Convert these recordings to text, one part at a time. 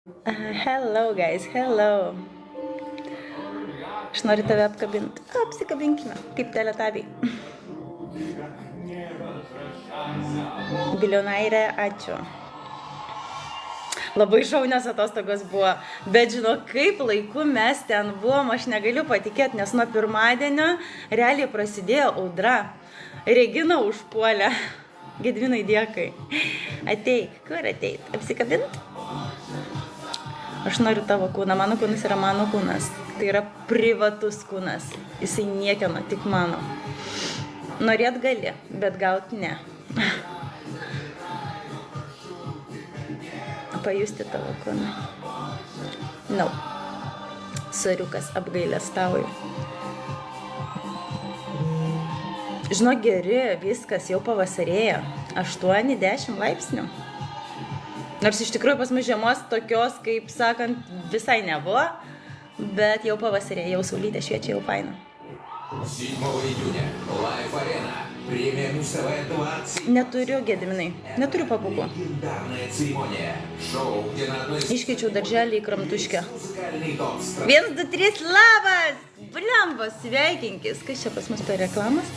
Hello guys, hello. Aš noriu tave apkabinti. Apsikabinkime, kaip teletabiai. Bilionairė, ačiū. Labai šaunios atostogos buvo, bet žinau, kaip laiku mes ten buvom, aš negaliu patikėti, nes nuo pirmadienio realiai prasidėjo audra. Regina užpuolė. Gedvinai, dėkai. Ateik, kur ateit? Apsikabint? Aš noriu tavo kūną, mano kūnas yra mano kūnas. Tai yra privatus kūnas. Jisai niekieno, tik mano. Norėt gali, bet gaut ne. Pajusti tavo kūną. No. Soriukas, apgailestauju. Žinok, geri, viskas, jau pavasarėja. 8-10 laipsnių. Nors iš tikrųjų pas mus žiemos tokios, kaip sakant, visai nebuvo, bet jau pavasarė, jau saulytė šviečia, jau faina. 7 июня Live Arena. Премия Муз-ТВ 20. Neturiu, Gediminai, neturiu papūgų. Легендарная церемония. Шоу, где на одной Iškeičiau darželį į kramtuškę. музыкальный топ страны. 1, 2, 3, labas! Bliambas, sveikinkis. Kas čia pas mus per reklamas?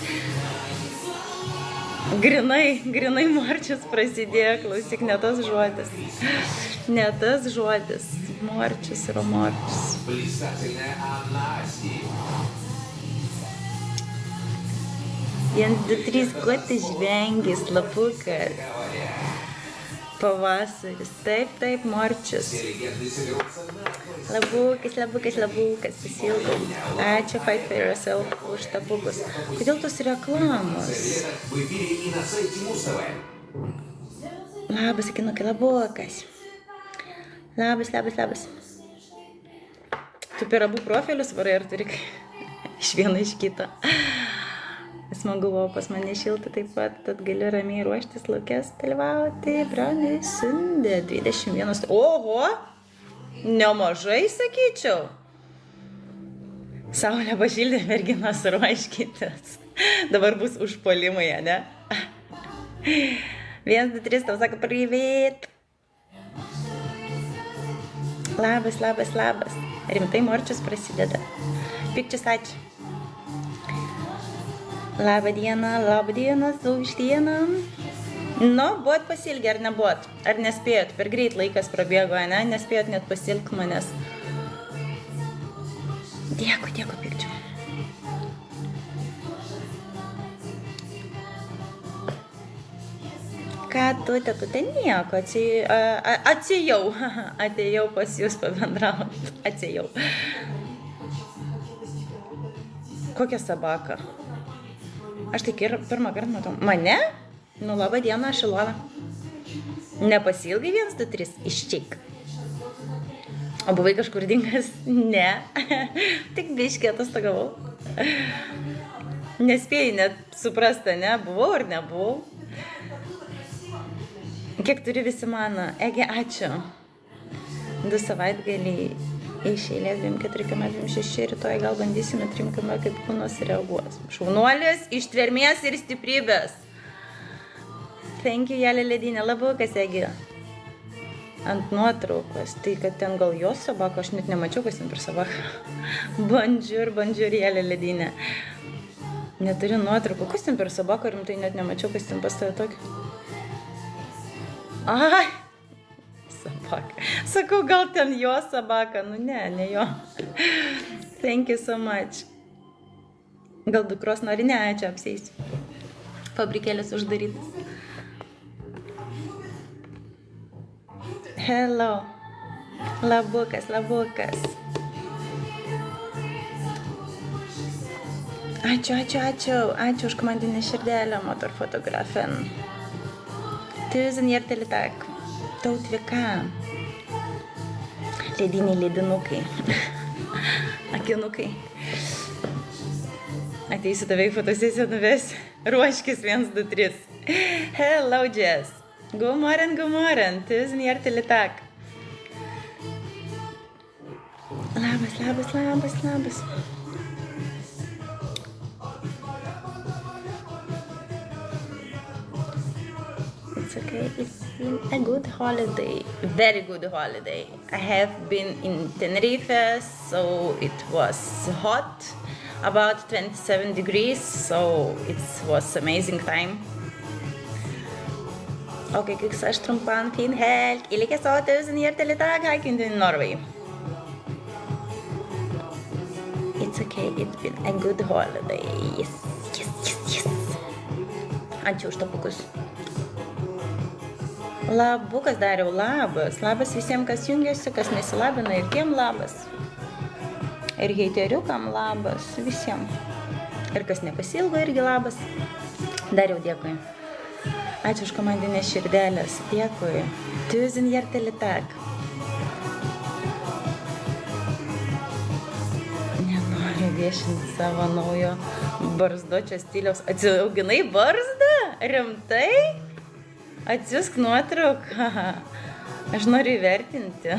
Grinai Morčius prasidėjo, klausyk, ne tas žodis. Ne tas žodis. Morčius yra Morčius. Блистательная Анна Асти. 1, 2, 3, ko tu žvengi, slapukas. Pavasaris. Taip, Morčius. Все легенды соберутся на Labukas, pasilgau. Ačiū Fight for Yourself už tapukus. Kodėl tos reklamos? в эфире и на сайте Муз-ТВ. Labas, akinukai, labukas. Labas. Tu per abu profilius varai ar turi iš vieno iš kito? Smagu buvo pas mane šilta taip pat, tad galiu ramiai ruoštis laukės dalyvauti. Broniui Sundė 21. Oho! Nemažai, sakyčiau. Saulė pašildė, merginos, ruoškitės. Dabar bus užpuolimai, ne? 1, 2, 3, tau sako privyt. Labas. Rimtai Morčius prasideda. Pikčius, ačiū. Labą dieną, žvaigždiena. Nu, buvot pasilgę ar nebuvot? Ar nespėjot? Per greit laikas prabėgo, ne? Nespėjot net pasilgti manęs. Dėkui, Pikčiu. Ką tu, tetute, nieko, atsijau. Atėjau pas jūs pabendrauti. Atsijau. Kokia sabaka? Aš tik ir pirmą kartą matau. Mane? Nu, labą dieną, aš Ilona. Nepasilgai 1, 2, 3, iščik. O buvai kažkur dingas? Ne. Tik biškį atostogavau. Nespėjai net suprasti, ne? Buvau ar nebuvau? Kiek turi visi mano? Egi, ačiū. 2 savaitgaliai iš eilės 24 km, 26, rytoj gal bandysime 3 km, kaip kūnas reaguos. Šaunuolis, ištvermės ir stiprybės. Thank you, Jelė Ledinė, labukas, Egi. Ant nuotraukos, tai kad ten gal jos sabaka, aš net nemačiau, kas ten per sabaką. Bandžiur, Jelė Ledinė. Neturiu nuotraukų. Kas ten per sabaką, rimtai net nemačiau, kas ten pas tave tokį. Ai! Sabaka. Sakau, gal ten jo sabaka. Nu ne jo. Thank you so much. Gal dukros nori? Ne, ačiū, apsėsiu. Fabrikėlis uždarytas. Hello. Labukas. Ačiū už komandinę širdelę, motorfotografen. 1000 hjertelig takk. Tautvika. Lediniai ledinukai. Akinukai. Ateisiu tave į fotosesiją nuvesi. Ruoškis 1, 2, 3. Hello, Jess. God morgen. 1000 hjertelig takk. Labas. It's okay. been a good holiday, very good holiday. I have been in Tenerife, so it was hot, about 27 degrees, so it was amazing time. Och jag gick strumpan fin helg. I like så 1000 hjertelig dag har jeg kunnet i Norway. It's okay, it's been a good holiday. Yes, yes, yes, yes. Ačiū už tapukus. Labukas Dariau, labas. Labas visiems, kas jungiasi, kas nesilabina ir tiem labas. Ir heiteriukam labas visiems. Ir kas nepasilgo irgi labas. Dariau, dėkui. Ačiū už komandinės širdelės. Dėkui. 1000 hjertelig dag. Nenoriu viešinti savo naujo barzdočio stiliaus. Atsiauginai barzdą? Rimtai? Atsiusk nuotrauką. Aš noriu įvertinti.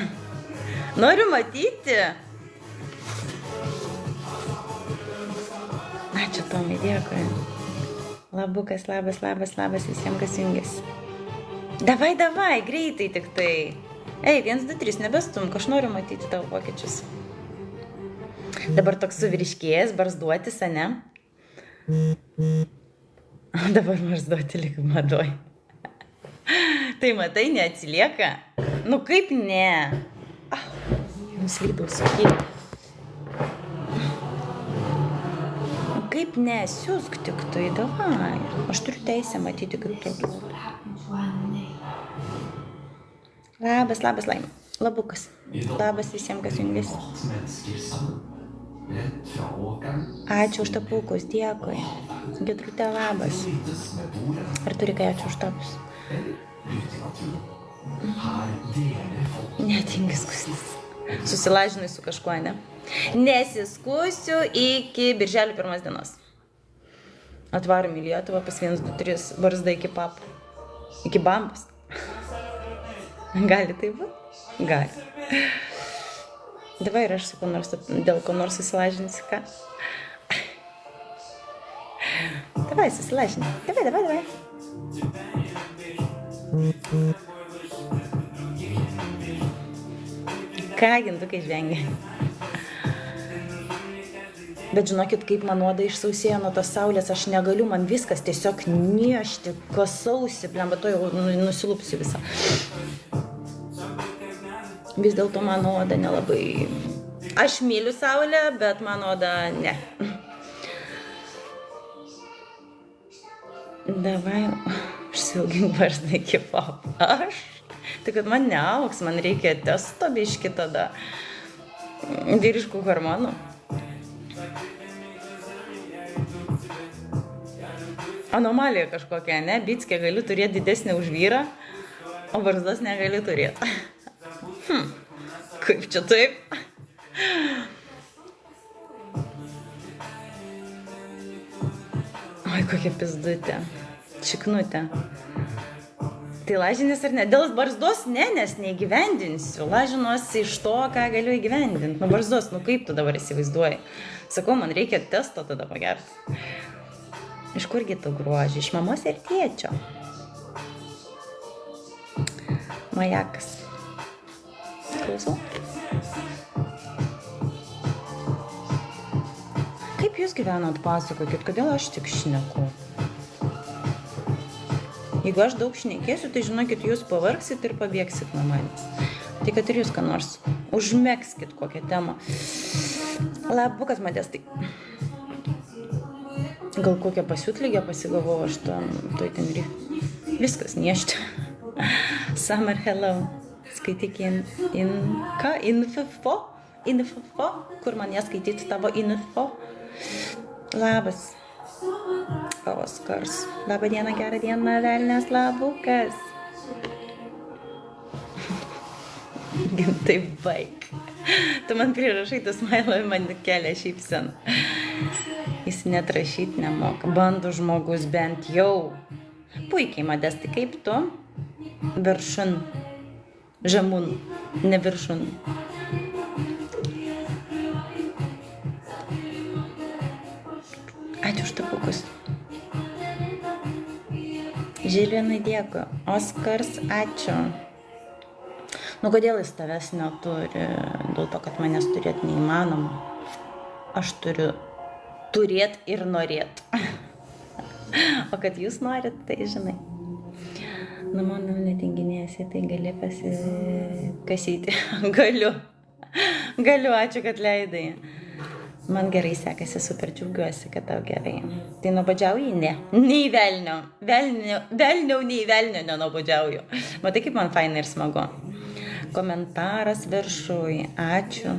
Noriu matyti. Ačiū Tomai, dėkui. Labukas, labas visiems, kas jungiasi. Davai, greitai tik tai. Ei, 1, 2, 3, nebestumk, aš noriu matyti tavo pokyčius. Dabar toks suvyriškėjęs, barzduotis, ane? Dabar barzduoti lyg madoj. Tai matai, neatsilieka? Nu kaip ne? Nuslydau sukį. Kaip ne, siūsk tik tai, davai. Aš turiu teisę matyti, kaip tu atrodo. Labas, Laima. Labukas. Labas visiems, kas jungiasi. Ačiū už tapukus, dėkui. Gedrutė, labas. Ar turi kai ačiū už tapus? Netingi skustis. Susilažinai su kažkuo, ne? Nesiskusiu iki birželio 1 dienos. Atvarom į Lietuvą pas 1, 2, 3 barzda iki papų. Iki bambos. Gali tai būt? Gali. Davai ir aš su ko nors, dėl ko nors susilažinsi, ką? Davai, susilažinai. Davai. Ką, gintukai žvengia. Bet žinokit, kaip man oda išsausėjo nuo tos saulės, aš negaliu, man viskas tiesiog niešti, kasausi, blemba, to jau nusilupsiu visą. Vis dėlto mano oda nelabai... Aš myliu saulę, bet mano oda ne. Davai, užsiaugink barzdą iki papų. Aš? Tai kad man neauks, man reikia testo biški tada. Vyriškų hormonų. Anomalija kažkokia, ne? Bickė galiu turėti didesnį už vyrą, o barzdos negaliu turėti. Kaip čia taip? Oi, kokia pizdutė. Čiknutė. Tai lažinės ar ne? Dėl barzdos ne, nes neįgyvendinsiu. Lažinuosi iš to, ką galiu įgyvendinti. Nu, barzdos, nu kaip tu dabar įsivaizduoji? Sakau, man reikia testo tada pagerti. Iš kurgi tu gruoži? Iš mamos ir tėčio. Majakas. Klausau. Kaip jūs gyvenat, pasakokit, kodėl aš tik šneku? Jeigu aš daug šnekėsiu, tai žinokit, jūs pavargsit ir pabėgsit nuo manęs. Tai kad ir jūs ką nors užmegskit kokią temą. Labukas, Modestai. Gal kokią pasiutlygę pasigavau aš toj Tenerife. Viskas niešti. Summer, hello. Skaityk info. Kur man ją skaityti tavo info? Labas. Oskars. Labą dieną, gerą dieną, velnės Labukas. Gintai, baik. Tu man prirašai, tu smailoj man kelia šypseną. Jis net rašyti nemoka. Bandų žmogus bent jau. Puikiai, Modestai, kaip tu? Viršun. Žemun. Ne viršun. Ačiū už tapukus. Žilvinai dėkui. Oskars, ačiū. Nu, kodėl jis tavęs neturi? Dėl to, kad manęs turėti neįmanoma. Aš turiu turėti ir norėti. O kad jūs norit, tai žinai. Nu, manau, netinginėsi, tai gali pasikasyti. Galiu, ačiū, kad leidai. Man gerai sekasi, super džiaugiuosi, kad tau gerai. Tai nuobodžiauji? Ne. Nei velnio. Velnio, nei velnio nenuobodžiauju. Matai, kaip man fainai ir smagu. Komentaras viršui. Ačiū.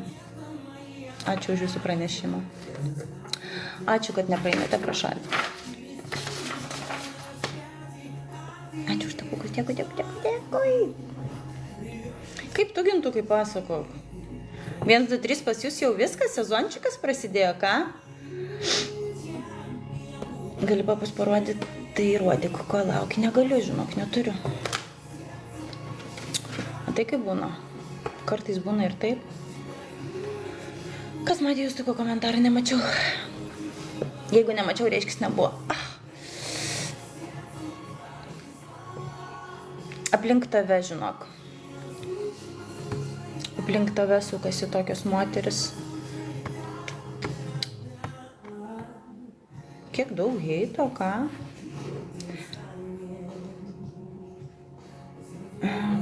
Ačiū už jūsų pranešimą. Ačiū, kad nepraeinate pro šalį. Ačiū už tapukus. Dėkui. Kaip tu gintukai pasakok? 1, 2, 3 pas jūs jau viskas, sezončikas prasidėjo, ką? Gali papus parodyti, tai rodyk, ko lauki, negaliu, žinok, neturiu. O tai kaip būna? Kartais būna ir taip. Kas matė jūs tokio komentarą, nemačiau. Jeigu nemačiau, reiškis nebuvo. Aplink tave, žinok. Aplink tave sukasi tokios moteris. Kiek daug heito, ką?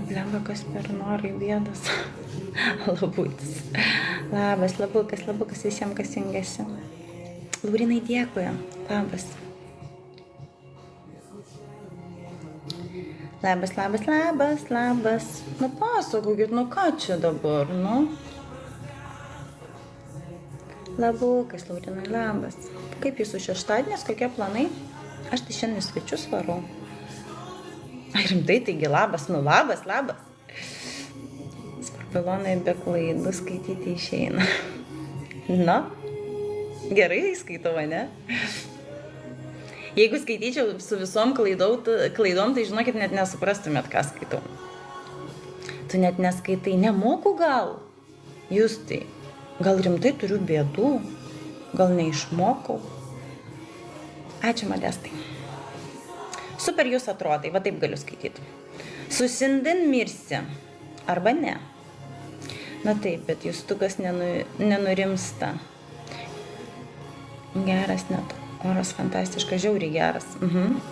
Blemba, kas per norai bėdas. Labutis. Labas, labukas visiems, kas jungiasi. Laurinai, dėkui. Labas. Labas. Nu, pasakokit, nu ką čia dabar, nu? Labukas, Laurinai, labas. Kaip jūsų šeštadienis, kokie planai? Aš tai šiandien svečius varau. Ai, rimtai, taigi labas, nu labas. Skorpionai be klaidų skaityti išeina. Na, gerai skaitau, ne? Jeigu skaityčiau su visom klaidom, tai žinokit, net nesuprastumėt, ką skaitau. Tu net neskaitai, nemoku gal? Jūs tai, gal rimtai turiu bėdų? Gal neišmokau? Ačiū, Modestai. Super jūs atrodai, va taip galiu skaityti. Susindin mirsi, arba ne. Na taip, bet justukas nenurimsta. Geras net. Oras fantastiškas, žiauriai geras.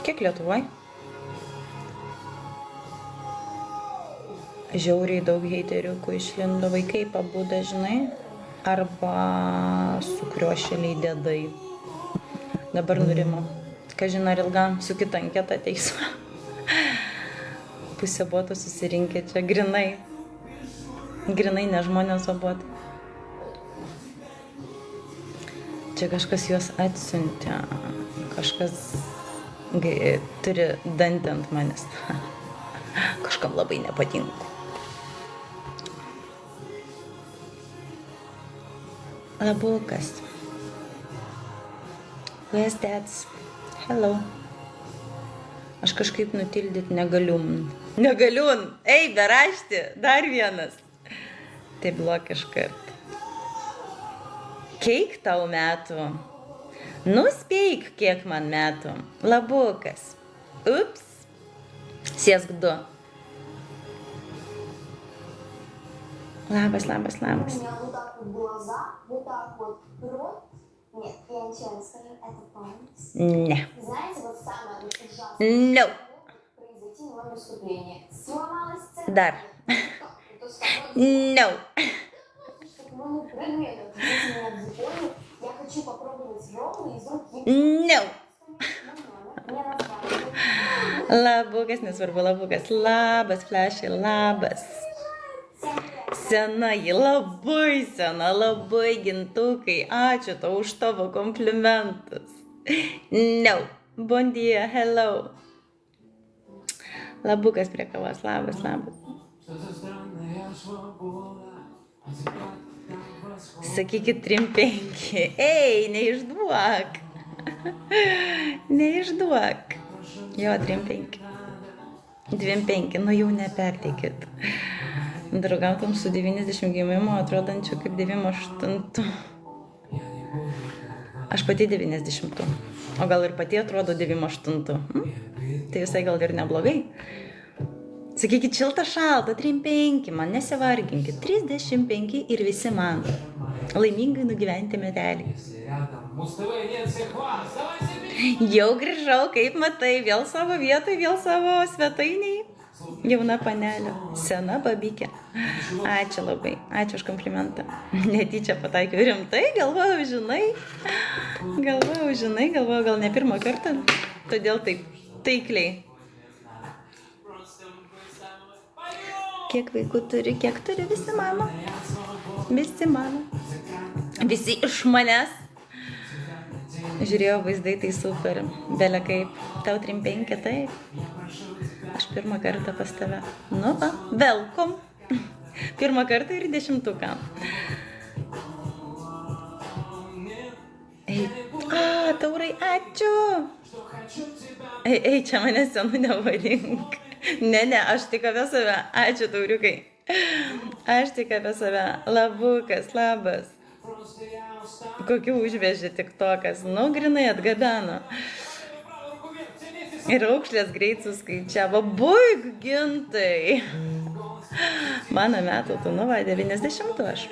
Kiek Lietuvoj? Žiauriai daug heiteriukų išlindo, vaikai pabuda, žinai, arba sukriošėliai dėdai. Dabar nurimo. Kažin ar ilgam su kita anketa ateis. Pusė botų susirinkė čia grinai. Grinai ne žmonės, o botai. Čia kažkas juos atsiuntė, kažkas turi dantį ant manęs. Kažkam labai nepatinku. Labukas. Where's that? Hello. Aš kažkaip nutildyti negaliu. Ei, berašti, dar vienas. Tai blok iškart. Kiek tau metų? Nuspėk, kiek man metų. Labukas. Ups. Sėsk 2. Labas. У меня вот так вот глаза, вот так вот рот. Нет, я ничего не скажу, это палец. Не. Знаете, вот самое ужасное, No. что может произойти на моем выступлении? Сломалась цепь. Дар. То есть, такой, No. что к моему предмету, если меня в Японию, я хочу попробовать роллы из рук No. Мне назвали. Labukas, nesvarbu labukas. Labas, flešai, labas. Sena, ji labai sena, labai gintukai. Ačiū tau už tavo komplimentus. No. Bon dia, hello. Labukas prie kavos, labas. Sakykit 3-5. Ei, neišduok. Neišduok. Jo, 3-5. 2-5, nu jau neperteikit. Draugautum su 90 gimimo, atrodančiu kaip 98. Aš pati 90. O gal ir pati atrodo 98. Tai visai gal ir neblogai. Sakykit, šilta šalta, 35, man nesivarginkit, 35 ir visi man. Laimingai nugyventi metelį. Jau grįžau, kaip matai, vėl savo vietoj, vėl savo svetainiai. Jauna panelė, sena babykė. Ačiū labai, ačiū už komplimentą. Netyčia pataikiau rimtai, galvojau, žinai, gal ne pirmą kartą, todėl taip taikliai. Kiek vaikų turi, visi mano. Visi iš manęs. Žiūrėjau vaizdai, tai super. Belė kaip, tau 35, taip. Aš pirmą kartą pas tave. Nu va, welcome. Pirmą kartą ir 10. Taurai, ačiū. Ei, čia mane senu nevarink. Ne, aš tik apie save. Ačiū, tauriukai. Aš tik apie save. Labukas, labas. Kokių užvežė tiktokas. Nu, grinai atgabeno. Ir aukšlės greit suskaičiavo. Buik, gintai. Mano metų, tu nu va, 90 aš.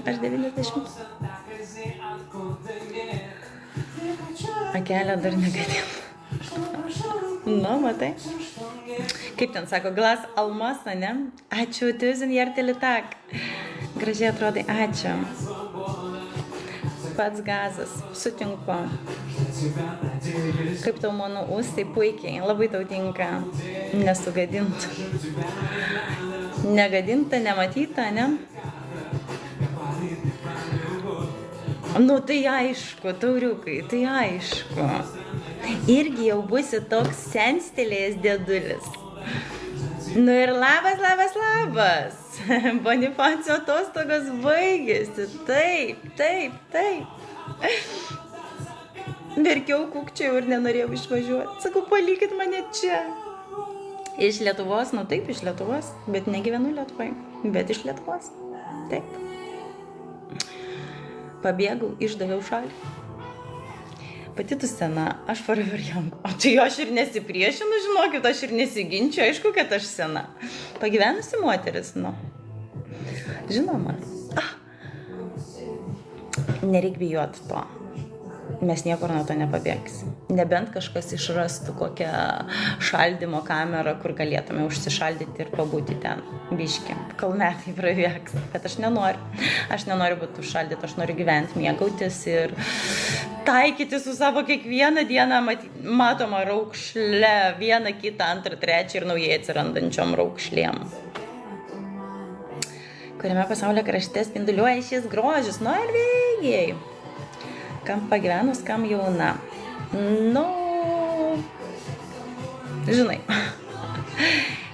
Aš 90. Akelė dar negadina. Nu, matai. Kaip ten sako, glas almas, ne? Ačiū, tuzin hjertelig tak. Gražiai atrodai, ačiū. Pats gazas, sutinku. Kaip tau mano ūstai, puikiai, labai tau tinka. Nesugadinta. Negadinta, nematyta, ne? Nu, tai aišku, tauriukai, tai aišku. Irgi jau būsi toks senstelėjęs dėdulis. Nu ir labas. Bonifacio atostogos baigėsi. Taip. Verkiau, kukčiau ir nenorėjau išvažiuoti. Sakau, palikit mane čia. Iš Lietuvos, nu taip, iš Lietuvos, bet negyvenu Lietuvai, bet iš Lietuvos. Taip. Pabėgau, išdaviau šalį. Pati tu sena, aš forever young. O tai aš ir nesipriešinu, žinokit, aš ir nesiginčiu, aišku, kad aš sena. Pagyvenusi moteris, nu. Žinoma. Nereik bijoti to. Mes niekur nuo to nepabėgsim. Nebent kažkas išrastų kokią šaldymo kamerą, kur galėtume užsišaldyti ir pabūti ten biškį, kol metai prabėgs. Bet aš nenoriu. Aš nenoriu būti užšaldyti, aš noriu gyventi, mėgautis ir taikyti su savo kiekvieną dieną matoma raukšle, vieną, kitą, antrą, trečią ir naujai atsirandančiom raukšlėm. Kuriame pasaulio krašte spinduliuoja šis grožis, Norvegijai. Kam pagyvenus, kam jauna. Nu, žinai,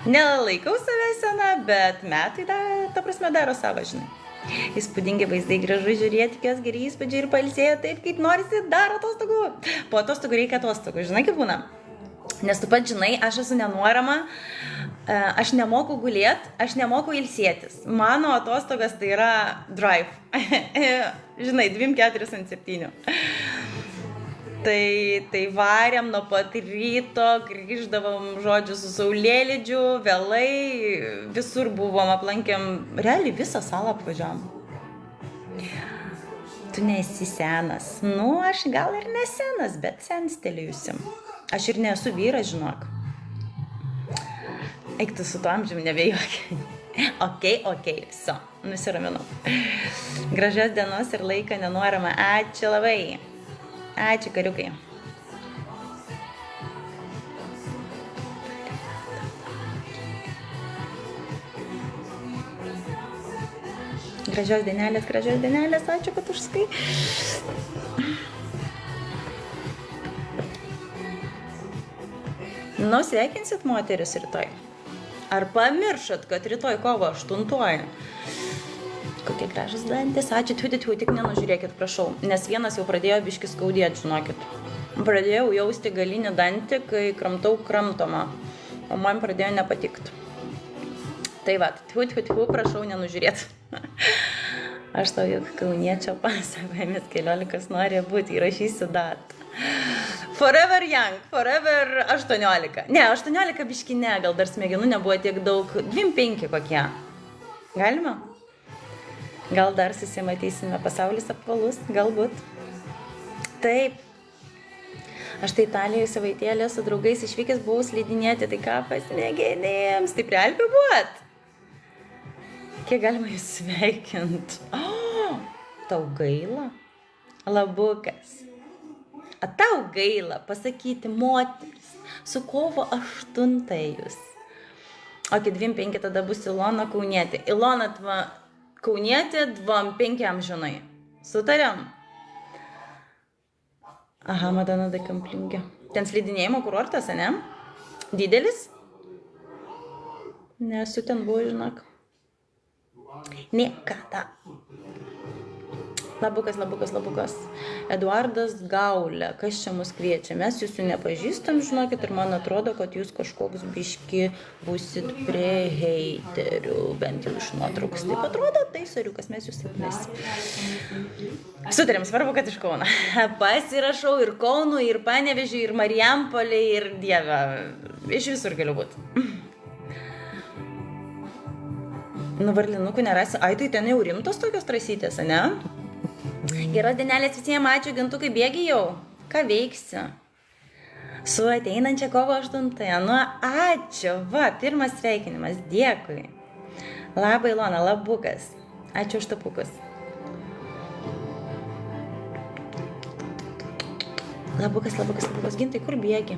nelaikau save sena, bet metai, ta prasme, daro savo, žinai. Įspūdingi vaizdai, gražu žiūrėti, kas geri įspūdžiai ir pailsėja taip, kaip norisi, dar atostogų. Po atostogų reikia atostogų, žinai, kaip būna. Nes tu pat žinai, aš esu nenuorama, aš nemoku gulėti, aš nemoku ilsėtis. Mano atostogas tai yra drive. Žinai, 2-4 ant 7. Tai varėm nuo pat ryto, grįždavom, žodžiu, su saulėlydžiu, vėlai, visur buvom, aplankėm, realiai visą salą apvažiavom. Tu nesi senas. Nu, aš gal ir nesenas, bet senstelėjusim. Aš ir nesu vyras, žinok. Eik tu su tuo amžiumi nebejuokiai. Ok, viso, nusiraminau. Gražios dienos ir laiką nenuorama. Ačiū labai. Ačiū, kariukai. Gražios dienelės, ačiū, kad užskai. Nu, sveikinsit moteris rytoj. Ar pamiršot, kad rytoj kovo 8? Kokie gražus dantis. Ačiū, tik nenužiūrėkit, prašau. Nes vienas jau pradėjo biškį skaudėti, žinokit. Pradėjau jausti galinį dantį, kai kramtau kramtomą. O man pradėjo nepatikti. Tai va, prašau nenužiūrėti. Aš tau juk kauniečio pasakojimis 14 nori būti, įrašysiu datą. Forever young, forever 18. Ne, 18 biški ne, gal dar smegenų nebuvo tiek daug. 25 kokie. Galima? Gal dar susimatysime, pasaulis apvalus, galbūt. Taip. Aš tai Italijoje savaitėlę su draugais išvykęs buvau slidinėti, tai ką pasmėginėjams, tai prie Alpių buvot? Kiek galima jūs sveikint? O, tau gaila? Labukas. A tau gaila pasakyti moteris, su kovo 8 jūs. O iki 25 tada bus Ilona Kaunietė. Ilona Kaunietė 25 amžinai. Sutariam? Aha, Madona de Kamplingė. Ten slidinėjimo kurortas, ne? Didelis? Nesu ten buvo, žinok. Niekada. Labukas. Eduardas Gaulė. Kas čia mus kviečia? Mes jūsų nepažįstam, žinokit, ir man atrodo, kad jūs kažkoks biški būsit prie heiterių. Bent jau iš nuotraukas. Taip atrodo, tai soriukas, mes jūs taip mes. Sutarėm, svarbu, kad iš Kauno. Pasirašau ir Kaunų, ir Panevėžių, ir Marijampolė, ir Dieve. Iš visur galiu būti. Nu, varlinukų nerasi. Ai, tai ten jau rimtos tokios trasytės, ne? Geros dienelės visiems, ačiū, gintukai, bėgi jau. Ką veiksi? Su ateinančia kovo 8. Nu, ačiū. Va, pirmas sveikinimas. Dėkui. Labai, Ilona, labukas. Ačiū už tapukus. Labukas. Gintai, kur bėgi?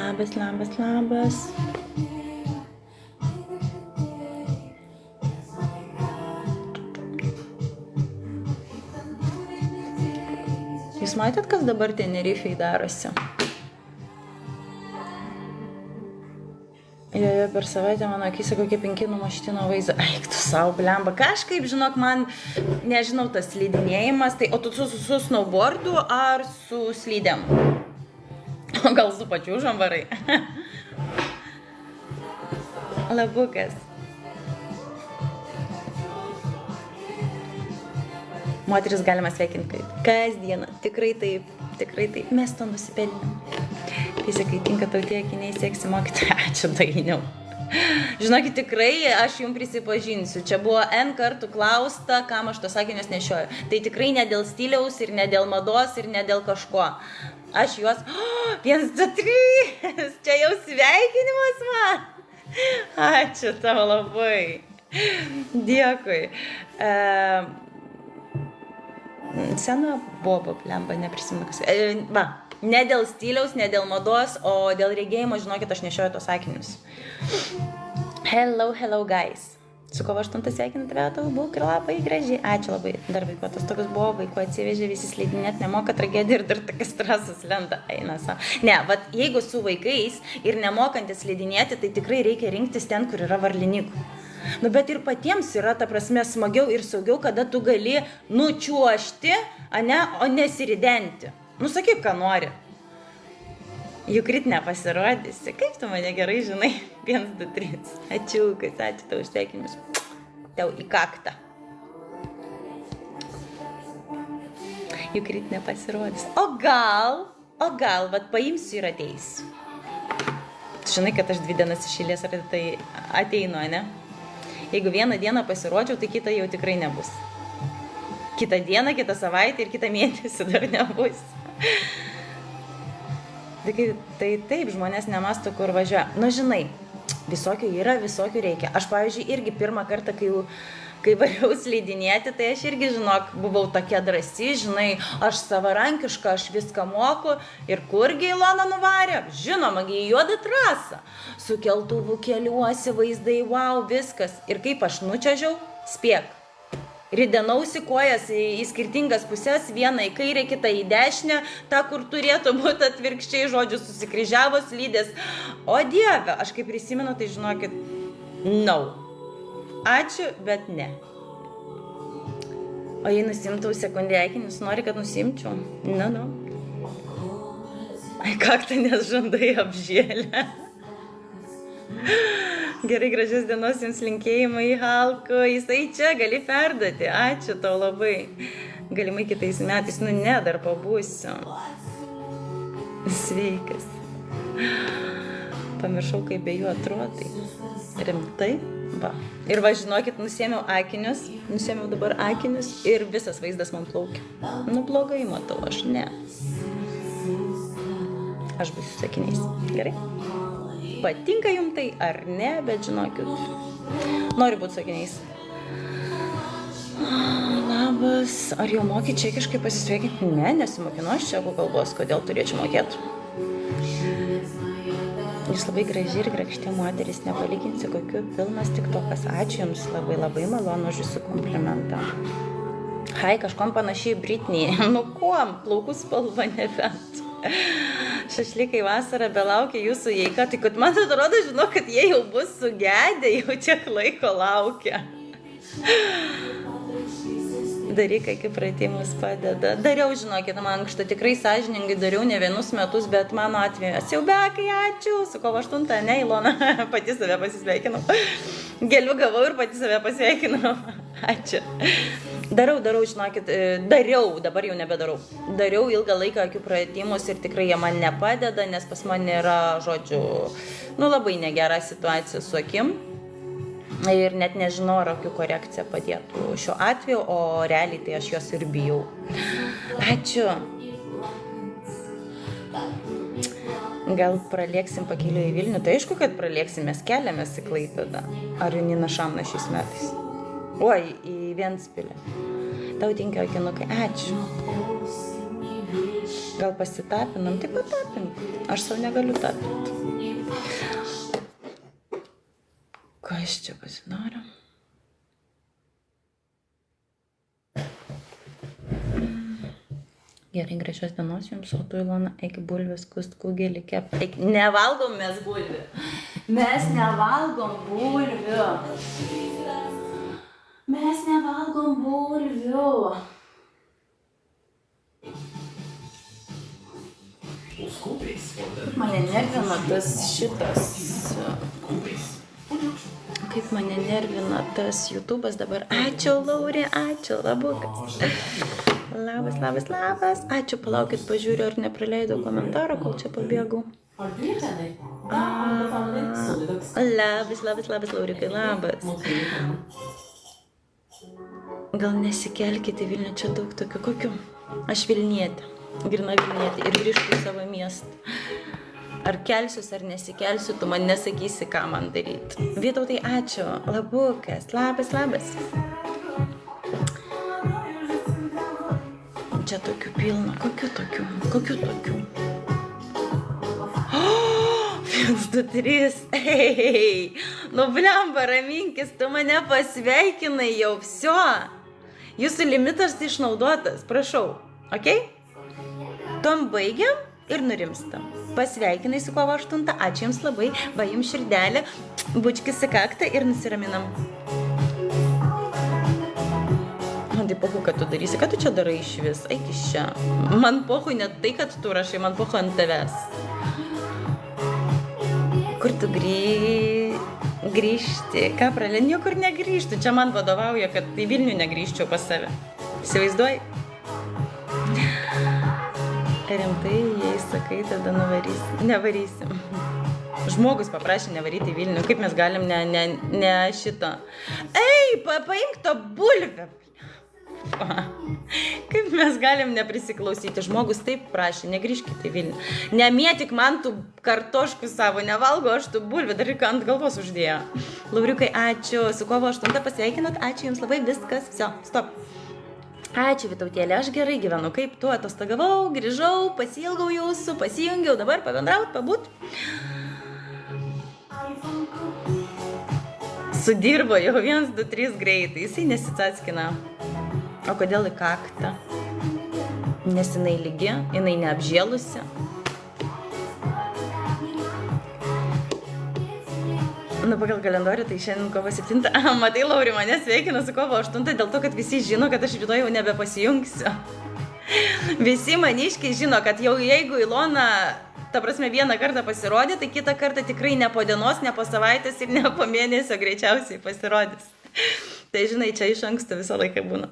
Labas. Jūs matėt, kas dabar Tenerifei darosi? Joje per savaitę mano akise kokie 5 numušti nuo vaizdo. Eik tu savo, blemba. Kažkaip, žinok, man, nežinau, tas slidinėjimas. Tai, o tu su snowboardu ar su slydėm? O gal su pačiu žambarai? Labukas. Moteris galima sveikinti kasdieną. Tikrai taip. Mes to nusipelnėm. Fizikai tinka tau tie akiniai, seksi mokyti. Ačiū, Dainiau. Žinokit, tikrai aš jums prisipažinsiu. Čia buvo N kartų klausta, kam aš tos akinius nešioju. Tai tikrai ne dėl stiliaus ir ne dėl mados ir ne dėl kažko. Aš juos... 1, 2, 3. Čia jau sveikinimas man. Ačiū tau labai. Dėkui. Sena boba, blemba, neprisimenu kas. Va, ne dėl stiliaus, ne dėl mados, o dėl regėjimo, žinokit, aš nešioju tos sakinius. Hello, guys. Su kovo 8 sveikinti tave, tau būk ir labai gražiai. Ačiū labai. Dar vaiko atostogas buvo, vaiko atsivežė, visi slidinėt, nemoka tragedija ir dar tokias stresas lenda. Eina savo. Ne, vat jeigu su vaikais ir nemokantis slidinėti, tai tikrai reikia rinktis ten, kur yra varlinikų. Nu, bet ir patiems yra, ta prasme, smagiau ir saugiau, kada tu gali nučiuošti, o nesiridenti. Nu, sakyk, ką nori. Juk ryt nepasirodysi. Kaip tu mane gerai žinai? 1, 2, 3. Ačiūkas, ačiū tau už sveikinimus. Tau į kaktą. Juk ryt nepasirodys. O gal, vat paimsiu ir ateisiu. Žinai, kad aš 2 dienas iš eilės tai ateinu, ne? Jeigu vieną dieną pasirodžiau, tai kitą jau tikrai nebus. Kitą dieną, kitą savaitę ir kitą mėnesį dar nebus. Tai taip, žmonės nemasto, kur važiuoja. Nu, žinai, visokių yra, visokių reikia. Aš, pavyzdžiui, irgi pirmą kartą, kai variau slidinėti, tai aš irgi, žinok, buvau tokia drąsi, žinai, aš savarankiška, aš viską moku. Ir kurgi Ilona nuvarė? Žinoma, į juodą trasą. Su keltuvu keliuosi, vaizdai, wow, viskas. Ir kaip aš nučiažiau, spėk. Ridenausi kojas į skirtingas pusės, vieną į kairę, kitą į dešinę, tą, kur turėtų būti atvirkščiai, žodžiu, susikryžiavo slydės. O Dieve, aš kaip prisimenu, tai žinokit, no. Ačiū, bet ne. O jei nusimtau sekundį akinius, nori, kad nusimčiau? Nu. Ai, kaktą, nes žandai apžėlė. Gerai, gražios dienos jums linkėjimai, Halko. Jisai čia, gali perduoti. Ačiū tau labai. Galimai kitais metais, nu ne, dar pabūsiu. Sveikas. Pamiršau, kaip be jų atrodai. Rimtai? Va. Ir va, žinokit, nusėmiau dabar akinius ir visas vaizdas man plaukia. Nu, blogai matau, aš ne. Aš būsiu sakiniais. Gerai? Patinka jums tai ar ne, bet žinokit, noriu būti sakiniais. Labas. Ar jau moki čekiškai pasisveikinti? Ne, nesimokinu aš čekų kalbos. Kodėl turėčiau mokėti? Jūs labai graži ir grakšti moteris, nepalyginsiu, kokiu pilnas tiktokas. Ačiū jums labai, labai malonu už jūsų komplimentą. Hai, kažkom panašiai Britney. Nu kuom, plaukų spalva nebent. Šašlykai vasarą belaukia jūsų jeiką, tai kad man atrodo, žinau, kad jie jau bus sugedę, jau tiek laiko laukia. Darykai, kaip pratimus padeda. Dariau, žinokit, man ankšta tikrai sąžiningai dariau ne vienus metus, bet mano atveju. Siaubekai, ačiū. Su kovo 8, ne, Ilona, pati save pasisveikinau. Gėlių gavau ir pati save pasveikinau. Ačiū. Darau, žinokit, dabar jau nebedarau. Dariau ilgą laiką akių pratimus ir tikrai jie man nepadeda, nes pas man yra, žodžiu, nu labai negera situacija su akim. Ir net nežinau, ar akių korekcija padėtų šiuo atveju, o realiai tai aš jos ir bijau. Ačiū. Gal pralėksim pakeliu į Vilnių? Tai aišku, kad pralėksim, mes keliamės į Klaipėdą. Ar Janina Šamna šiais metais? Oi, į Ventspilį. Tau tinka akinukai. Ačiū. Gal pasitapinam? Tai patapink. Aš savo negaliu tapinti. Ką aš čia pasinoriu? Gerai, gražios dienos jums, o tu, Ilona, eik bulvės, kust kugelį kep. Nevalgom mes bulvių. Mes nevalgom bulvių. Mes nevalgom bulvių. Mane nervina tas šitas... Kaip mane nervina tas YouTube'as dabar. Ačiū, Laurė, ačiū, labukas. Labas. Ačiū, palaukit, pažiūriu, ar nepraleidau komentarą, kol čia pabėgau. Labas, Laurikai, labas. Gal nesikelkite į Vilnių, čia daug tokių. Kokių? Aš Vilnietė, grina Vilnietė ir grįžtu į savo miestą. Ar kelsius, ar nesikelsiu, tu man nesakysi, ką man daryti. Vytautai, ačiū. Labukas, labas. Čia tokių pilna. Kokių tokių? 1, 2, 3. Ei, nu blemba, raminkis, tu mane pasveikinai jau, всё. Jūsų limitas išnaudotas, prašau. Ok? Tom baigiam ir nurimstam. Pasveikinai su kovo 8, ačiū jums labai, va jums širdelė, bučkis į kaktą ir nusiraminam. Man tai pohu, kad tu darysi, kad tu čia darai iš vis, eik iš čia. Man pohu net tai, kad tu rašai, man pohu ant tavęs. Kur tu grįžti? Ką pralė? Niekur negrįžti, čia man vadovauja, kad į Vilnių negrįžčiau pas save. Įsivaizduoji? Rimtai, jei sakai, tada nevarysim. Žmogus paprašė nevaryti į Vilnių, kaip mes galim ne šito. Ei, paimk to bulvę. Kaip mes galim neprisiklausyti. Žmogus taip prašė, negrįžkite į Vilnių. Nemėtik man tų kartoškų savo, nevalgo aš tų bulvę, dar ir ant galvos uždėjo. Lauriukai, ačiū, su kovo 8 pasveikinot, ačiū jums labai, viskas, viso, stop. Ačiū, Vitautėlė, aš gerai gyvenu, kaip tu atostogavau, grįžau, pasiilgau jūsų, pasijungiau, dabar pabendraut, pabūt. Sudirbo jau 1, 2, 3 greitai, jisai nesitsaskina. O kodėl į kaktą? Nes jinai lygi, jinai neapžėlusi. Nu, pagal kalendorių, tai šiandien kovo 7. Matai, Lauri, mane sveikina su kovo 8, dėl to, kad visi žino, kad aš rytoj jau nebepasijungsiu. Visi maniškiai žino, kad jau jeigu Ilona Ta prasme, vieną kartą pasirodė, tai kitą kartą tikrai ne po dienos, ne po savaitės ir ne po mėnesio greičiausiai pasirodys. Tai žinai, čia iš anksto visą laiką būna.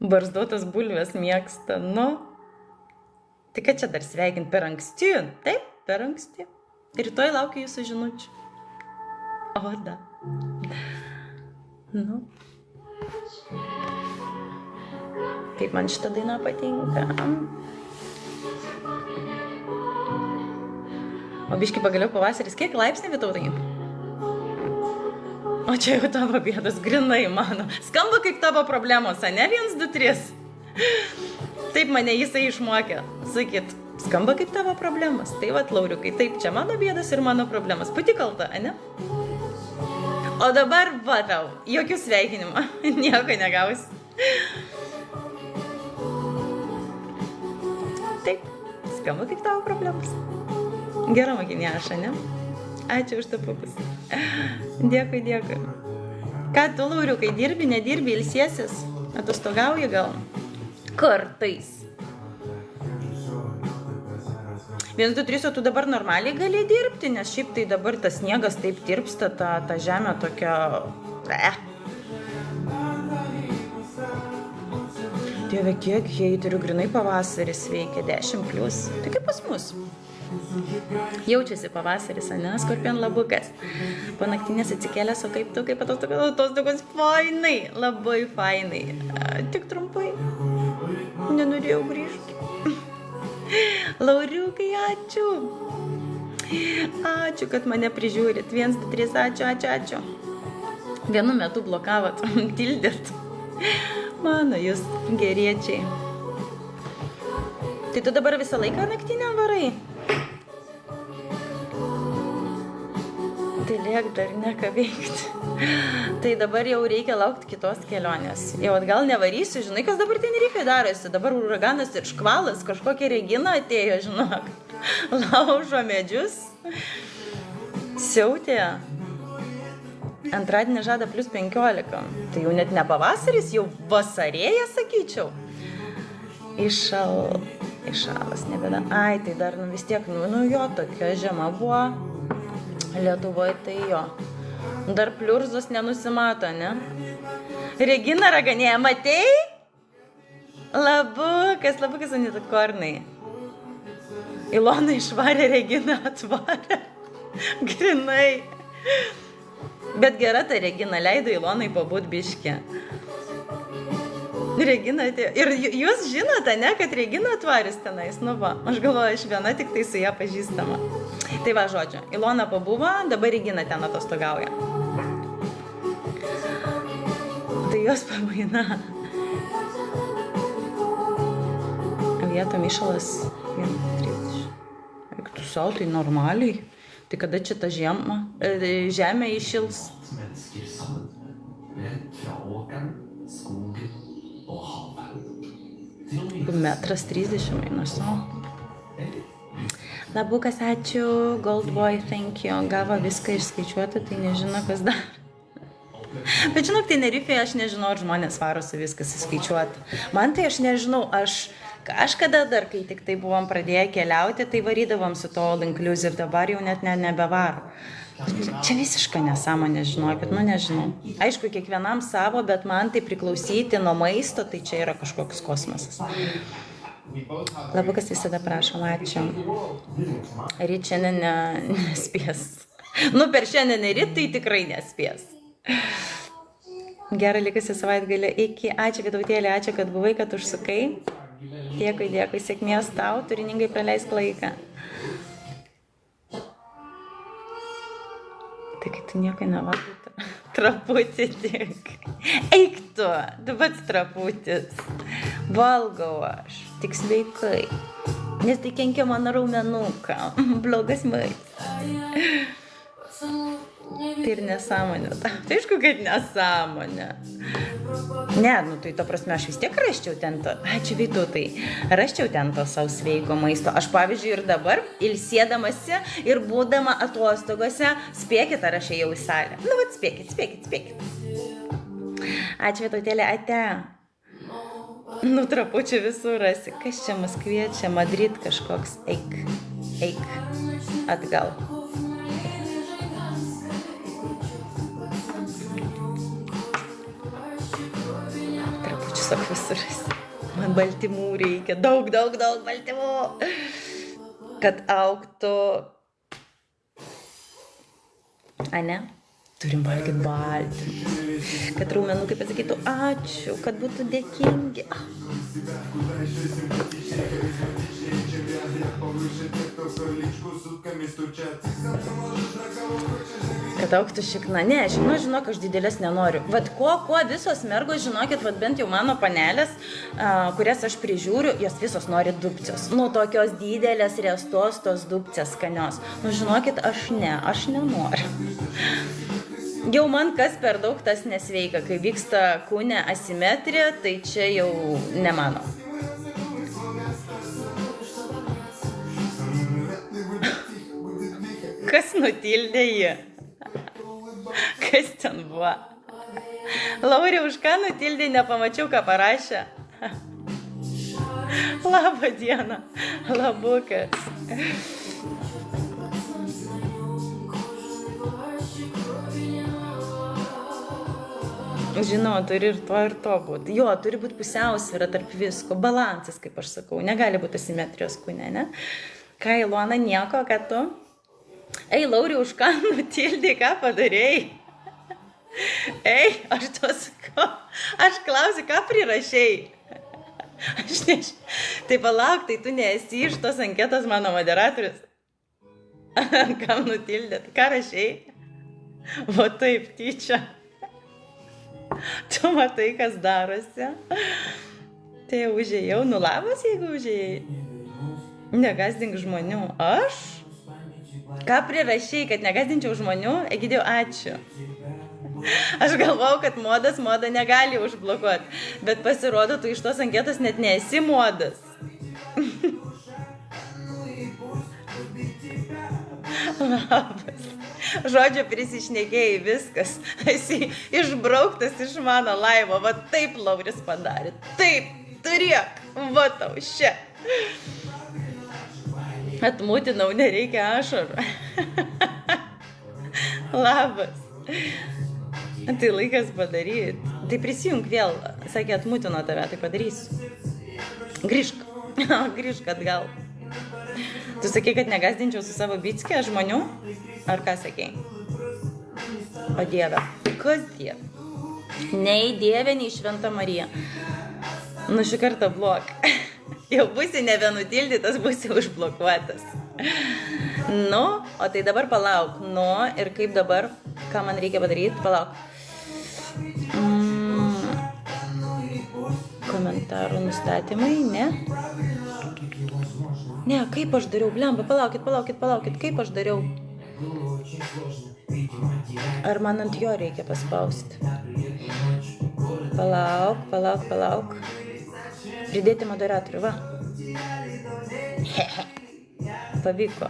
Barzdotas bulvės mėgsta, nu. Tai ką čia dar sveikint, per anksti? Taip, per anksti. Rytoj laukiu jūsų žinučių. O, da. Nu. Kaip man šitą dainą patinka. O biški pagaliau pavasaris, kiek laipsnį Vytautai? O čia jau tavo bėdos, grinai mano. Skamba kaip tavo problemos, ne? 1, 2, 3. Taip mane jisai išmokė. Sakyt, skamba kaip tavo problemos. Tai vat, Lauriukai, taip, čia mano bėdos ir mano problemos. Pati kalta, ne? O dabar, va tau, jokių sveikinimų. Nieko negausi. Taip, skamba kaip tavo problemos. Gera mokinė aš, ne? Ačiū už tapukus. Dėkui, dėkui. Ką tu, Lauriukai, dirbi, nedirbi, ilsiesis? Atostogauji gal? Kartais. 1, 2, 3, o tu dabar normaliai gali dirbti, nes šiaip tai dabar tas sniegas taip tirpsta, ta žemė tokia... Dieve, kiek heiterių grinai pavasaris veikia, 10+. Tai kaip pas mus. Jaučiasi pavasaris, ne? Skorpion labukas. Po naktinės atsikėlęs, o kaip tu, kaip atostogos, fainai, labai fainai. Tik trumpai. Nenorėjau grįžti. Lauriukai, ačiū. Ačiū, kad mane prižiūrit. 1, 2, 3, ačiū. Vienu metu blokavot, tildėt. Mano, jūs geriečiai. Tai tu dabar visą laiką naktinę varai? Tai liek dar neka veikti. Tai dabar jau reikia laukti kitos kelionės. Jau atgal nevarysiu, žinai, kas dabar Tenerifėje darosi. Dabar uraganas ir škvalas, kažkokia Regina atėjo, žinok. Laužo medžius. Siautė. Antradienį žada +15. Tai jau net ne pavasaris, jau vasarėja, sakyčiau. Iššalas, nebėda. Ai, tai dar vis tiek, jo, tokia žema buvo. Lietuvoje tai jo. Dar pliurzos nenusimato, ne? Regina raganėja, matei? Labukas, unikornai. Ilona išvarė, Regina atvarė. Grinai. Bet gera ta Regina, leido Ilonai pabūt biškį. Regina atėjo. Ir jūs žinote, ne, kad Regina atvaris tenais, nu va. Aš galvoju, aš viena tik tai su ją pažįstama. Tai va, žodžiu, Ilona pabuvo, dabar Regina ten atostogauja. Tai jos pamaina. Vietom išalas 1,30. Eik tu sau, tai normaliai. Tai kada čia ta žemė išils? Mennesker sammen, fra åkeren, skogen og havet. Til å nyte 1,30 m eina savo. Labukas, ačiū, Goldboy, thank you. Gavo viską išskaičiuoti, tai nežino, kas dar. Bet žinok, Tenerifėje aš nežinau, ar žmonės varosi viskas įskaičiuoti. Man tai aš nežinau, aš kažkada dar, kai tik tai buvom pradėję keliauti, tai varydavom su to all inclusive, dabar jau net nebevaro. Čia visiška nesąmonė, žinokit, nežinau. Aišku, kiekvienam savo, bet man tai priklausyti nuo maisto, tai čia yra kažkoks kosmosas. Labukas visada prašom, ačiū. Ryt šiandien nespės. Per šiandien ir ryt tai tikrai nespės. Gerą likusį savaitgalį iki. Ačiū, Vytautėlė, ačiū, kad buvai, kad užsukai. Dėkui, sėkmės tau, turiningai praleisk laiką. Tai kai tu nieko nevalgyti. Traputį tik. Eik tu pats traputis. Valgau aš, tik sveikai. Nes tai kenkia mano raumenukam. Blogas maistas. Tai ir nesąmonė. Tai aišku, kad nesąmonė. Ne, tai to prasme, aš vis tiek raščiau ten to. Ačiū, Vytautai. Raščiau ten to savo sveiko maisto. Aš, pavyzdžiui, ir dabar, ilsėdamasi ir būdama atostogose, spėkit, ar aš ėjau į salę. Vat spėkit. Ačiū, Vytautėlė, ate. Nu, trapučių visur rasi. Kas čia mus kviečia? Madrid kažkoks. Eik. Atgal. Trapučių sak visur rasi. Man baltymų reikia. Daug baltymų. Kad augtų. Ane? Turim valgyti baltymų. Kad raumenukai pasakytų ačiū, kad būtų dėkingi. Kad augtų šikna. Ne, žinok, aš didelės nenoriu. Vat ko visos mergos, žinokit, vat bent jau mano panelės, kurias aš prižiūriu, jos visos nori dupcijos. Nu, tokios didelės, riestos, tos dupcijos skanios. Nu, žinokit, aš nenoriu. Jau man kas per daug tas nesveika, kai vyksta kūne asimetrija, tai čia jau ne mano. Kas nutildė jį? Kas ten buvo? Laurė, už ką nutildė, nepamačiau, ką parašė. Labą dieną, labukas. Žinau, turi ir to būti. Jo, turi būti pusiausvyra tarp visko, balansas, kaip aš sakau. Negali būti asimetrijos kūne, ne? Ką, Ilona, nieko, kad tu? Ei, Lauri, už ką nutildai, ką padarėjai? Ei, aš to sakau. Aš klausiu, ką prirašėjai? Tai palauk, tai tu nesi iš tos anketos mano moderatorius. Kam nutildėt? Ką rašėjai? O taip, tyčia. Tu matai, kas darosi. Tai jau užėjau. Nu, labas, jeigu užėjai. Negazdink žmonių. Aš? Ką prirašai, kad negazdinčiau žmonių? Egidėjau, ačiū. Aš galvau, kad moda negali užblokuoti. Bet pasirodo, tu iš tos anketos net nesi modas. Labas. Žodžio prisišnekėjai, viskas. Esi išbrauktas iš mano laivo. Va taip Lauris padarė. Taip, turėk. Va tau šia. Atmutinau, nereikia ašarų. Labas. Tai laikas padaryti. Tai prisijung vėl. Sakė, atmutino tave, tai padarysiu. Grįžk atgal. Tu sakei, kad negazdinčiau su savo bickė žmonių? Ar ką sakei? O Dieve. Kas Dieve? Nei Dieve, nei Šventa Marija. Nu, šį kartą blok. Jau būsi nebenutildytas, būsi užblokuotas. Nu, o tai dabar palauk. Nu, ir kaip dabar? Ką man reikia padaryti? Palauk. Komentarų nustatymai, ne? Ne, kaip aš dariau? Blemba, palaukit. Kaip aš dariau? Ar man ant jo reikia paspausti? Palauk. Pridėti moderatorių, va. Pavyko.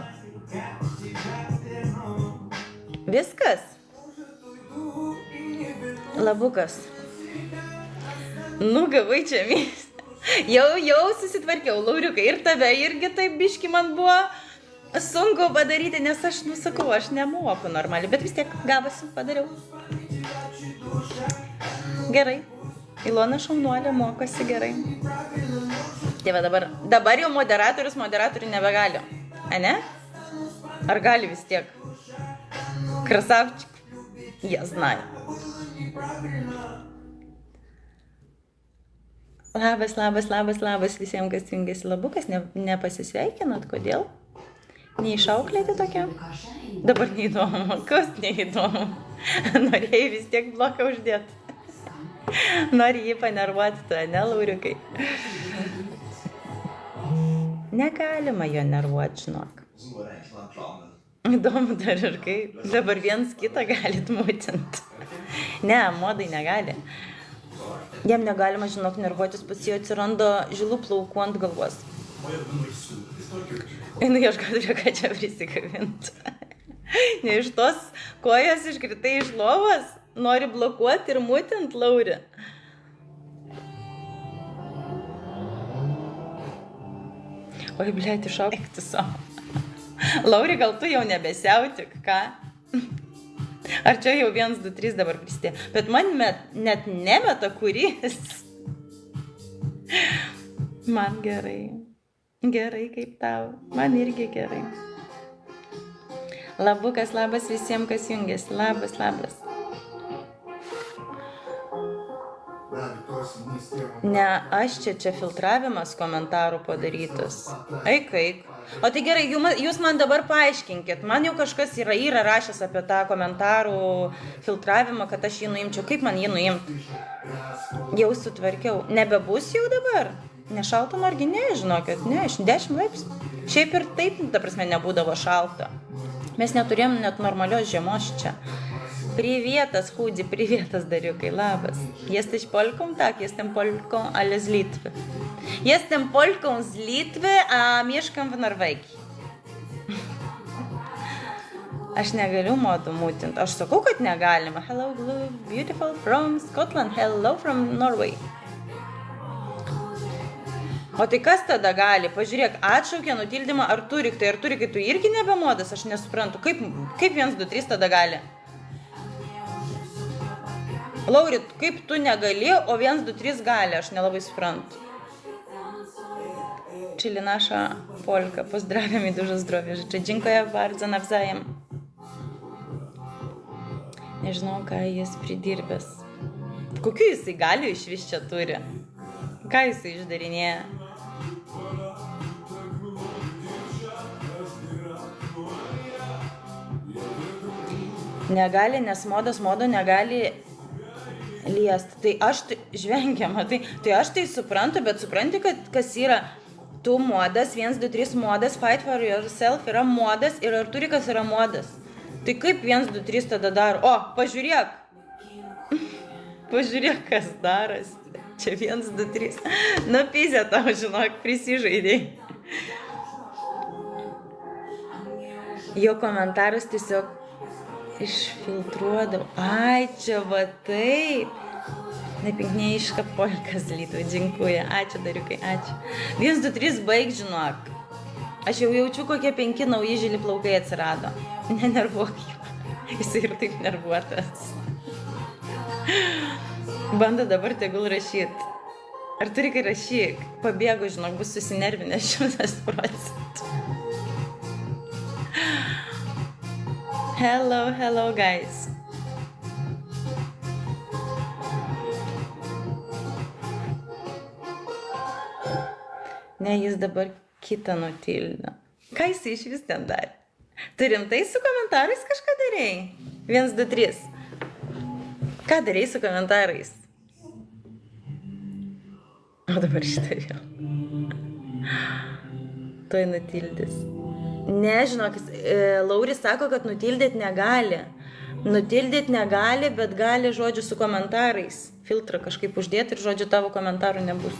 Viskas? Labukas. Nu, gavai čia mys. Jau susitvarkiau, Lauriukai, ir tave irgi taip biški man buvo sunku padaryti, nes aš, sakau, aš nemoku normaliai, bet vis tiek gavosi, padariau. Gerai, Ilona šaunuolė mokosi gerai. Tai va dabar jau moderatorių nebegali, ane? Ar gali vis tiek? Krasavčik, jie znai. Labas visiems, kas jungiasi. Labukas, nepasisveikinat, kodėl? Neišauklėti tokia? Dabar neįdomu. Kas neįdomu? Norėjai vis tiek bloką uždėti. Nori jį panervuoti, tu, ne, Lauriukai? Negalima jo nervuoti, žinok. Įdomu dar ir kaip. Dabar viens kitą galit mutinti. Ne, modai negali. Jam negalima, žinok, nervuotis, pas jį atsiranda žilų plaukų ant galvos. Einu ieškoti, ką čia prisikabinti. Ne iš tos kojas iškritai iš lovos, nori blokuoti ir mutinti, Laurį. Oi, blėt, išaukti savo. Lauri, gal tu jau nebesiautik, ką? Ar čia jau 1, 2, 3 dabar prisidė? Bet man net nemeta kuris. Man gerai. Gerai kaip tau. Man irgi gerai. Labukas, labas visiems, kas jungiasi. Labas, labas. Ne, aš čia filtravimas komentarų padarytas. Eik. O tai gerai, jūs man dabar paaiškinkit. Man jau kažkas yra rašęs apie tą komentarų filtravimą, kad aš jį nuimčiau. Kaip man jį nuimti? Jau sutvarkiau. Nebebus jau dabar? Nešalta margi, ne, žinokit, ne, 10 laipsnių. Šiaip ir taip, ta prasme, nebūdavo šalta. Mes neturėjom net normalios žiemos čia. Приветас, худи, приветас, Дарюкай, лабас. Jesteś Polką? Tak, jestem Polką, ale z Litwy. Jestem Polką z Litwy, a mieszkam w Norwegii. Aš negaliu modų mutinti. Aš sakau, kad negalima. Hello, blue, beautiful from Scotland. Hello from Norway. O tai kas tada gali? Pažiūrėk, atšaukė nutildymą Arturikai. Arturikai, tu irgi nebemodas, aš nesuprantu. Kaip 1, 2, 3 tada gali? Lauri, kaip tu negali, o 1, 2, 3 gali, aš nelabai suprantu. Czyli nasza Polka. Pozdrawiam i dużo zdrowia życzę. Dziękuję bardzo, nawzajem. Nežinau, ką jis pridirbęs. Kokiu jisai galių iš vis čia turi? Ką jisai išdarinėja? Negali, nes modo negali liesti. Tai aš žvengiama, tai aš tai suprantu, bet supranti, kad kas yra tu modas, 1, 2, 3 modas, fight for yourself yra modas ir Arturikas yra modas. Tai kaip 1, 2, 3 tada daro? O, pažiūrėk. Pažiūrėk, kas darosi. Čia 1, 2, 3. Nu, pizė tau, žinok, prisižaidėjai. Jo komentarus tiesiog išfiltruodavau. Ai, čia va taip. Nepinknėjiška Polka z Litwy. Dziękuję. Ačiū, Dariukai, ačiū. 1, 2, 3 baig, žinok. Aš jau jaučiu, kokie 5 nauji žili plaukai atsirado. Nenervuok jų. Jis ir taip nervuotas. Bando dabar tegul rašyt. Arturikai, rašyk. Pabėgu, žinok, bus susinervinęs 100%. Hello, guys. Ne, jis dabar kitą nutildė. Ką jis iš vis ten darė? Tu rimtai su komentarais kažką darėjai? 1, 2, 3. Ką darėjai su komentarais? O dabar šitą vėl. Tuoj nutildys. Ne, žinokis, Lauris sako, kad nutildėt negali. Nutildėt negali, bet gali, žodžiu, su komentarais. Filtrą kažkaip uždėti ir, žodžiu, tavo komentarų nebus.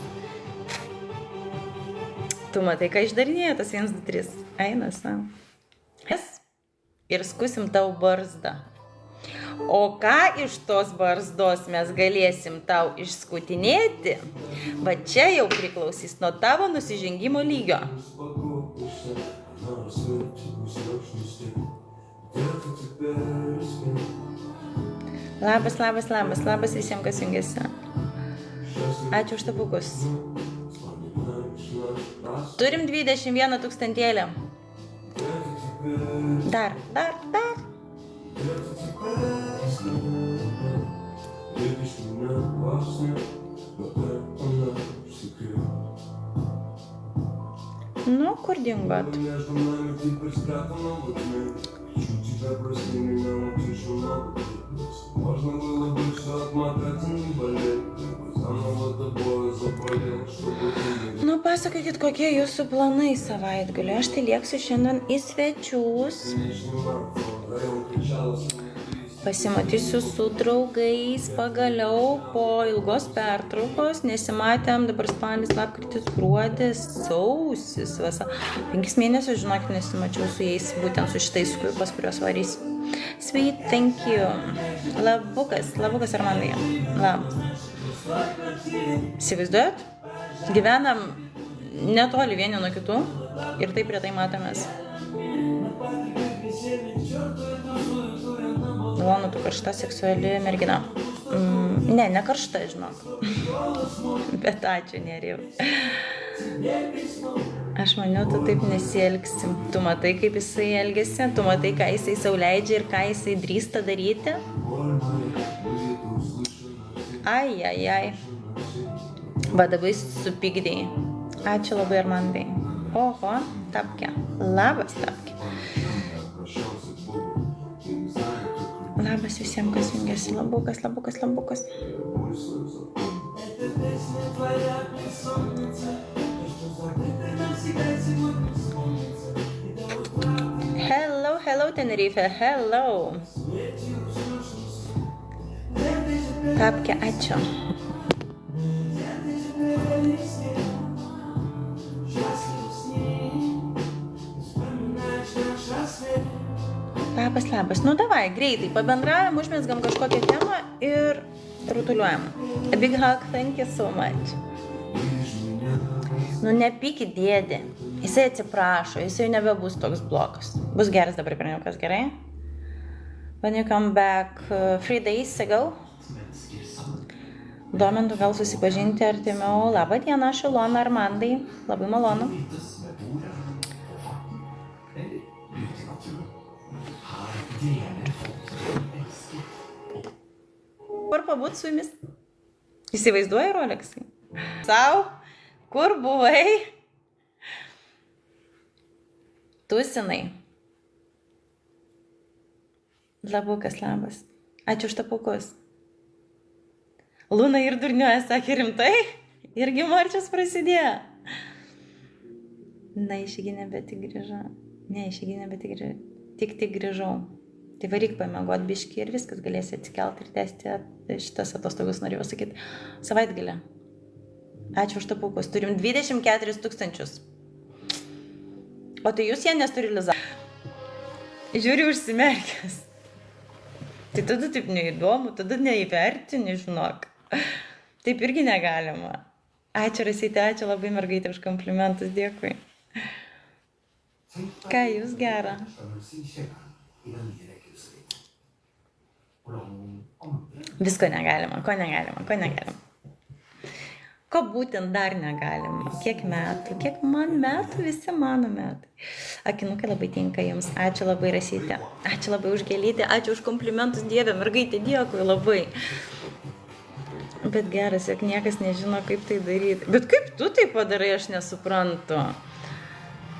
Tu matai, ką išdarinėja tas 1, 2, 3. Eina savo. Ir skusim tau barzdą. O ką iš tos barzdos mes galėsim tau išskutinėti, va čia jau priklausys nuo tavo nusižengimo lygio. Labas visiems, kas jungiasi. Ačiū už tapukus. Turim 21 000. Dar. Nu, kur dingot? Nu, pasakykit, kokie jūsų planai savaitgalį. Aš tai lieksiu šiandien į svečius. Pasimatysiu su draugais pagaliau po ilgos pertraukos. Nesimatėm, dabar spalis, lapkritis, gruodis, sausis. 5 mėnesius, žinokit, nesimačiau su jais, būtent su šitais, pas kuriuos varys. Sweet, thank you. Labukas Armandai. Labas. Įsivaizduojat? Gyvenam netoli vieni nuo kitų. Ir taip retai matomės. Malonu, tu karšta seksuali mergina. Ne karšta, žinok. Bet ačiū, Nerijau. Aš maniau, tu taip nesielgsi. Tu matai, kaip jisai elgiasi, tu matai, ką jisai sau leidžia ir ką jisai drįsta daryti. Ai. Va, dabar supykdėjai. Ačiū labai, Armandai. Oho, Tapkė. Labas, Tapkė. Labas visiems, kas jungiasi. Labukas. Hello, Tenerife. Hello. Tapkė, ačiū. Labas. Nu davai, greitai pabendraujam, užmėsgam kažkokią temą ir rutuliuojam. A big hug, thank you so much. Nu nepykit dėdė. Jisai atsiprašo, jisai nebebus toks blogas. Bus geras dabar perniukas, gerai? When you come back 3 days ago. Domintų gal susipažinti artimiau. Labą dieną, Šilona, Armandai. Labai malonu. Kur pabūt su jumis? Įsivaizduoji, Rolexai? Sau, kur buvai? Tusinai. Labukas, labas. Ačiū už tapukus. Luna ir durniuoja, sakė rimtai. Irgi marčias prasidėjo. Na, išeiginė, bet tik grįžau. Ne, išeiginė, bet tik grįžau. Tai varyk pamiegot biškį ir viskas, galėsi atsikelti ir tęsti šitas atostogus, norėjau sakyti, savaitgalį. Ačiū už tapukus. Turim 24 000. O tai jūs ją nesterilizavo. Žiūri užsimerkęs. Tai tada taip neįdomu, tada neįvertini, žinok. Taip irgi negalima. Ačiū, Rasytė, ačiū labai mergaitė už komplimentus, dėkui. Ką jūs gera? Visko negalima, ko negalima. Ko būtent dar negalima. Kiek man metų, visi mano metai. Akinukai labai tinka jums. Ačiū labai, Rasytė. Ačiū labai už gėlytę, ačiū už komplimentus, Dieve, mergaitė, dėkui labai. Bet geras, jog niekas nežino, kaip tai daryti. Bet kaip tu tai padarai, aš nesuprantu.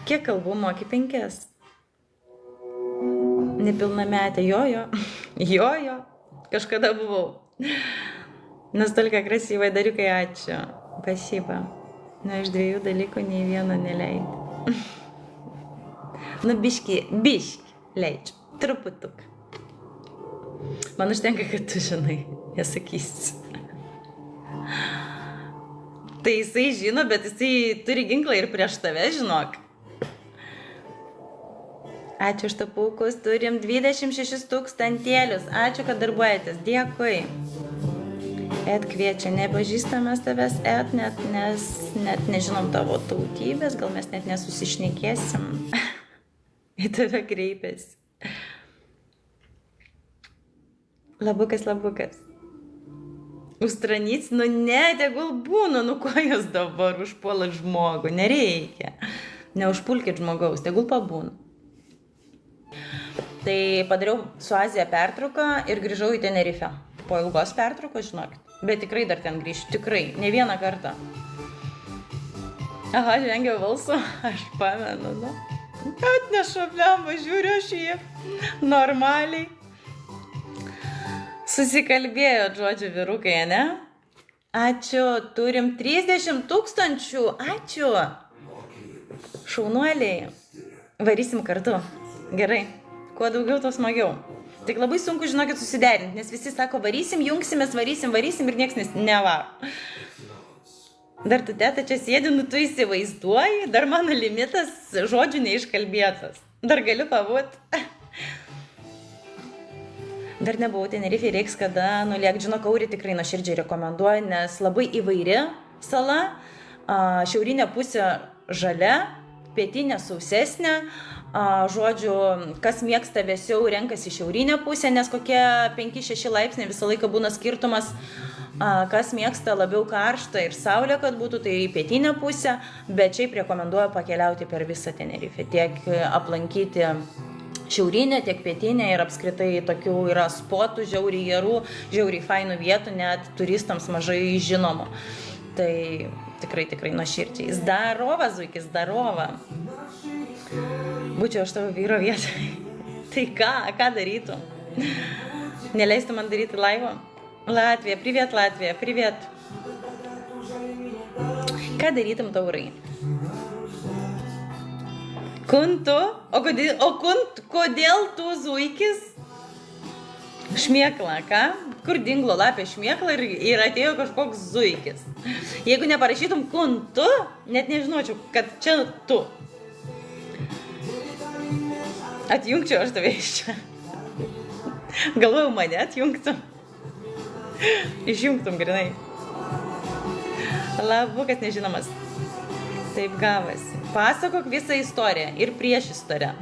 Kiek kalbų moki? 5? Nepilnametė, jojo. Kažkada buvau. Настолько красивой, Dariukai, ačiū. Спасибо. Nu, iš 2 dalykų nei vieno neleidžiu. Nu, biški, leidžiu. Truputuk. Man užtenka, kad tu žinai, nesakysi. Tai jisai žino, bet jisai turi ginklą ir prieš tave, žinok. Ačiū už tapukus, turim 26 000. Ačiū, kad darbuojatės. Dėkui. Et kviečia, nepažįstamės tavęs, nes net nežinom tavo tautybės, gal mes net nesusišnekėsim. Į tave kreipiasi. Labukas. Užstranic, nu ne, tegul būna, nu ko jūs dabar užpuolat žmogų, nereikia. Neužpulkit žmogaus, tegul pabūna. Tai padariau su Azija pertrauką ir grįžau į Tenerife. Po ilgos pertraukos, žinokit. Bet tikrai dar ten grįšiu, tikrai, ne vieną kartą. Aha, žengiau valsų, aš pamenu, nu. Atnešu blemba, žiūriu aš jį normaliai. Susikalbėjo, žodžiu, vyrukai, ne? Ačiū, turim 30 000, ačiū. Šaunuoliai, varysim kartu, gerai, kuo daugiau, to smagiau. Tik labai sunku, žinokit, susiderinti, nes visi sako, varysim, jungsimės, varysim ir nieks nevaro. Dar tu, teta, čia sėdi, nu tu įsivaizduoji, dar mano limitas žodžių neiškalbėtas. Dar galiu pabūt. Dar nebuvau Tenerife, reiks kada nuliekt, žinok, Aurį tikrai nuoširdžiai rekomenduoju, nes labai įvairi sala, šiaurinė pusė žalia, pietinė sausesnė. Žodžiu, kas mėgsta vėsiau, renkasi šiaurinę pusę, nes kokie 5-6 laipsniai visą laiką būna skirtumas. Kas mėgsta labiau karštą ir saulę, kad būtų, tai pietinė pusė, bet šiaip rekomenduoju pakeliauti per visą Tenerifę, tiek aplankyti šiaurinę, tiek pietinę ir apskritai tokių yra spotų, žiauriai gerų, žiauriai fainų vietų, net turistams mažai žinomų. Tai tikrai nuoširdžiai. Zdarova, Zuiki, zdarova. Būčiau aš tavo vyro vietoj. Tai ką darytum? Neleistum man daryti laivo? Latvija, privet Latvija, privet. Ką darytum, taurai? Kuntu? Kodėl tu, Zuikis? Šmėkla, ką? Kur dinglo lapė šmėkla ir atėjo kažkoks Zuikis? Jeigu neparašytum kuntu, net nežinočiau, kad čia tu. Atjungčiau aš tave iš čia. Galvojau, mane atjungtum. Išjungtum grinai. Labukas nežinomas. Taip gavosi. Pasakok visą istoriją ir prieš istoriją.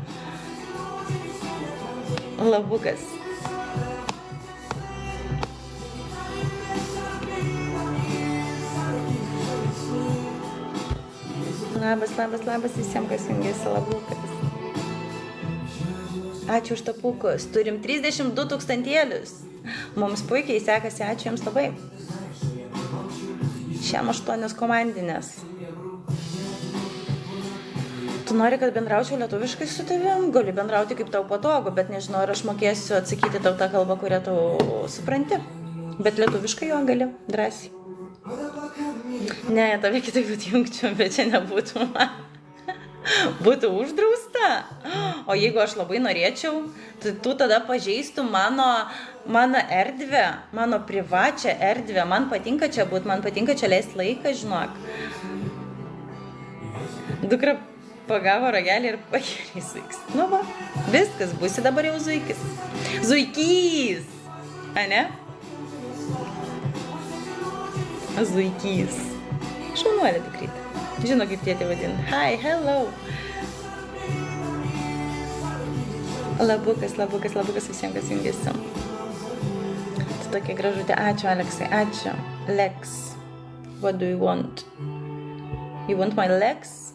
Labukas. Labas visiems, kas jungėsi, Labukas. Ačiū už tapukus. Turim 32 000. Mums puikiai sekasi, ačiū jums labai. Šiam 8 komandinės. Tu nori, kad bendraučiau lietuviškai su tavim? Gali bendrauti kaip tau patogu, bet nežinau, ar aš mokėsiu atsakyti tau tą kalbą, kurią tu supranti. Bet lietuviškai jo gali, drąsiai. Ne, tave kitaip atjungčiau, bet čia nebūtų man. Būtų uždrausta. O jeigu aš labai norėčiau, tai tu tada pažeistum mano erdvę, mano privačią erdvę. Man patinka čia būti, man patinka čia leisti laiką, žinok. Dukra pagavo ragelį ir pakėlė Zuikis. Nu va, viskas, būsi dabar jau Zuikis. Zuikys! Ane? Zuikys. Šaunuolė tikrai. Žino, kaip tėtė vadina. Hi, hello. Labukas visiems, kas jungiasi. Tu tokia gražutė. Ačiū, Aleksai, ačiū. Lex. What do you want? You want my legs?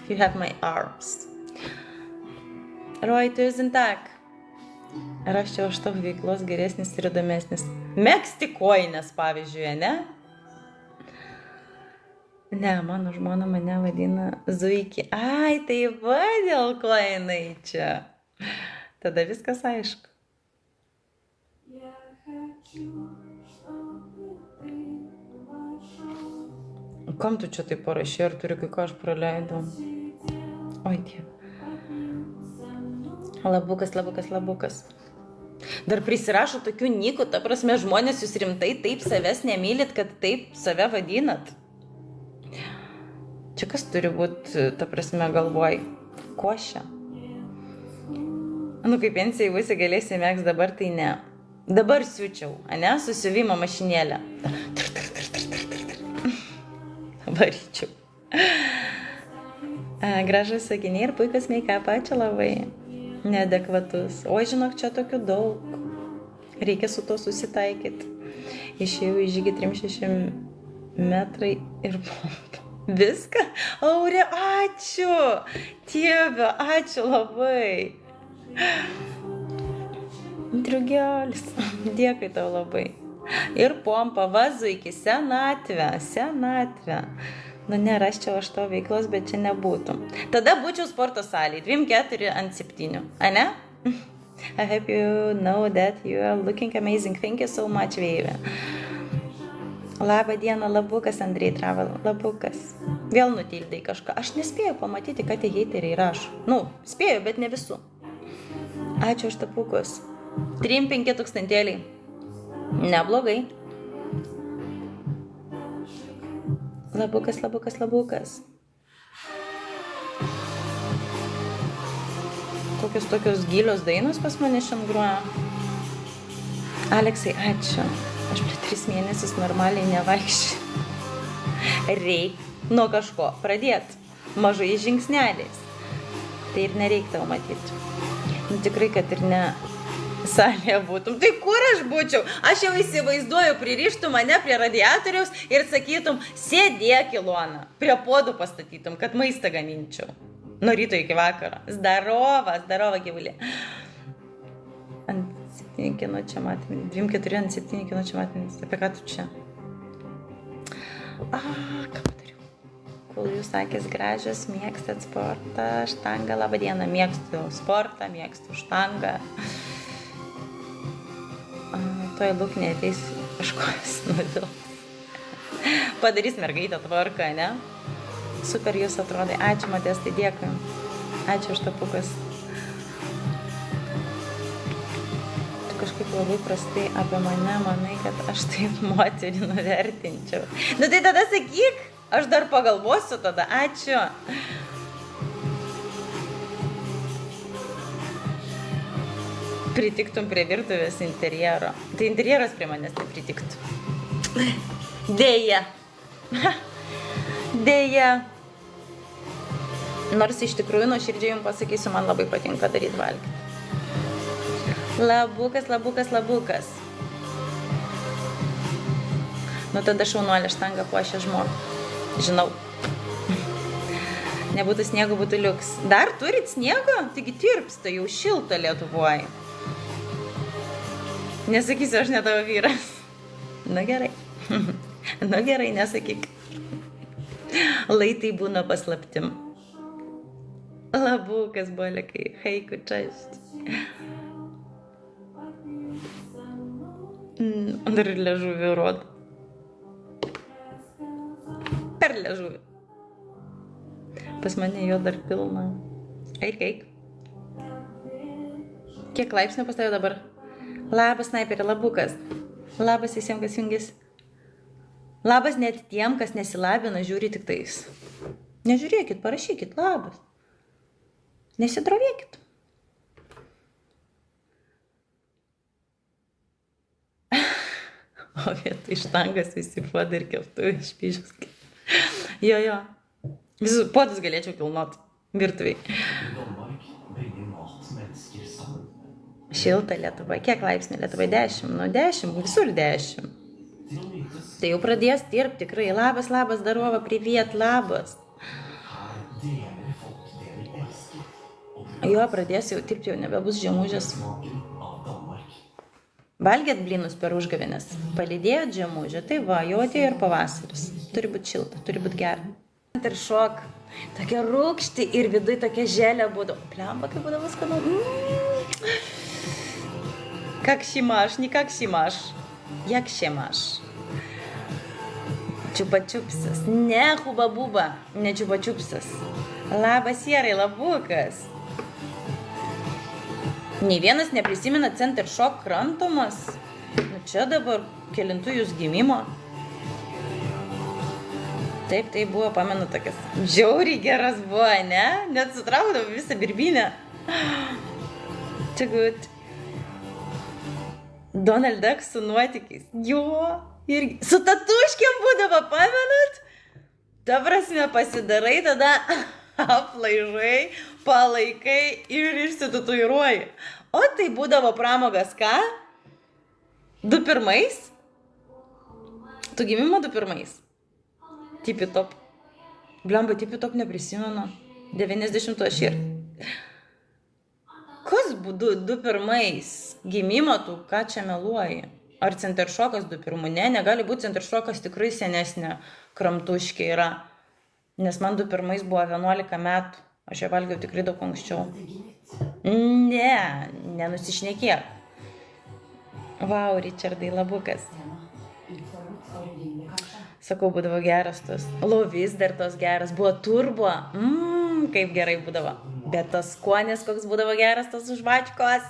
You have my arms. Roy, tusen tak. Raščiau aš tavo veiklos geresnis ir įdomesnis. Megzti kojines, pavyzdžiui, ne? Ne, mano žmona mane vadina Zuiki. Ai, tai va dėl ko jinai čia. Tada viskas aišku. Kam tu čia taip parašė, ar turi kai ką aš praleidau? Oi, tie. Labukas. Dar prisirašo tokių nikų, ta prasme, žmonės jūs rimtai taip savęs nemylit, kad taip save vadinat. Čia kas turi būti, ta prasme, galvoj? Košė? Nu, kaip pensijai visi galėsi mėgs, dabar tai ne. Dabar siūčiau, ane? Susiuvimo mašinėlę. Varyčiau. Gražus sakiniai ir puikus make-up, ačiū labai. Neadekvatus. O, žinok, čia tokių daug. Reikia su to susitaikyti. Išėjau į žygį 3-6 metrai ir pompa. Viską? Aurė, ačiū! Tėve, ačiū labai! Drugelis, dėkui tau labai. Ir pompa, vazu iki senatvę. Nu, nerasčiau aš to veiklos, bet čia nebūtų. Tada būčiau sporto salėje, 2-4-7, ane? I hope you know that you are looking amazing. Thank you so much, Veive. Labą dieną, Labukas, Andrei Travel, Labukas. Vėl nutildai kažką. Aš nespėjau pamatyti, ką tie heiteriai rašo. Nu, spėjau, bet ne visų. Ačiū už tapukus. 3-5 tūkstantėliai. Neblogai. Labukas. Kokios tokios gilios dainos pas mane šiandien groja. Aleksai, ačiū. Aš 3 mėnesius normaliai nevaikščiu. Reik nuo kažko pradėti. mažais žingsneliais. Tai ir nereik tau matyti. Nu, tikrai, kad ir ne salėje būtum. Tai kur aš būčiau? Aš jau įsivaizduoju, pririštų mane prie radiatoriaus ir sakytum, sėdėk, Ilona. Prie podų pastatytum, kad maistą gaminčiau. Nuo ryto iki vakaro. Zdarova gyvulė. Ant 7 kino čia matėm. 2-4 ant 7 kino čia matėm. Apie ką tu čia? Ką padariau? Kol jūs sakės gražios, mėgstat sportą, štangą. Labą dieną, mėgstu sportą, mėgstu štangą. Toj lūknė ateis kažkojas nudėl. Padarys mergaitę tvarką, ne? Super jūs atrodai. Ačiū, Modestai, dėkui. Ačiū už tapukas. Tu kažkaip labai prastai apie mane manai, kad aš taip moterį nuvertinčiau. Nu tai tada sakyk, aš dar pagalvosiu tada. Ačiū. Pritiktum prie virtuvės interjero. Tai interjeras prie manęs nepritiktų. Deja. Deja. Nors iš tikrųjų, nuoširdžiai jums pasakysiu, man labai patinka daryti valgyti. Labukas. Nu tada šaunuolė štanga puošia žmogų. Žinau. Nebūtų sniego, būtų liuks. Dar turit sniego? Taigi tirpsta, jau šilta Lietuvoje. Nesakysiu, aš ne tavo vyras. Nu gerai. Nu gerai, nesakyk. Laitai būna paslaptim. Labukas, bolekai. Heiku, čast. Dar ir liežuvį rodo. Per liežuvį. Pas mane jo dar pilna. Eik. Kiek laipsnių pas tave dabar? Labas, snaiperė, labukas. Labas visiems, kas jungis. Labas net tiem, kas nesilabina, žiūri tik tais. Nežiūrėkit, parašykit, labas. Nesidrovėkit. O vietoj štangas visi puodai ir keptuvai špyžius. Jo. Visus puodus galėčiau kilnot virtuviai. Šilta Lietuva. Kiek laipsnių Lietuva? 10. Nu 10, visur 10. Tai jau pradės tirpti tikrai. Labas, darova, priviet, labas. Jo, pradės jau tirpti, jau nebebus žiemužės. Valgėt blynus per užgavėnes. Palydėjot žiemužę. Tai va, jau atėjo ir pavasaris. Turi būti šilta, turi būti gera. Ir šok. Tokia rūkšti ir viduj tokia želė būdavo. Plemba, kaip būdavo skanu. Как щимаш, не как щимаш. Як щимаш. Čiupačiupsas. Ne, huba-buba. Ne čiupačiupsas. Labas, Jerai, labukas. Nei vienas neprisimena Center Shock kramtomas. Nu čia dabar kelintų jūs gimimo. Taip, tai buvo, pamenu, tokias. Žiauriai geras buvo, ne? Net sutraukdavo visą birbinę. Čia gut. Donald Duck su nuotykiais. Jo, irgi. Su tatuškiam būdavo, pamenat? Ta prasme, pasidarai, tada aplaižai, palaikai ir išsitatuiruoji. O tai būdavo pramogas ką? 21? Tu gimimo 21? Tipi top. Blemba, tipi top neprisimenu. 90 aš ir. Kas būdu 21? Gimimo tu, ką čia meluoji? Ar Center Shockas 21? Ne, negali būti Center Shockas, tikrai senesnė kramtuškė yra. Nes man 21 buvo 11 metų. Aš ją valgiau tikrai daug anksčiau. Ne, nenusišnekėk. Vau, Richardai, labukas. Sakau, būdavo geras tos. Lovis dar tos geras. Buvo turbo. Kaip gerai būdavo. Bet tas skonis, koks būdavo geras tos žvačkos.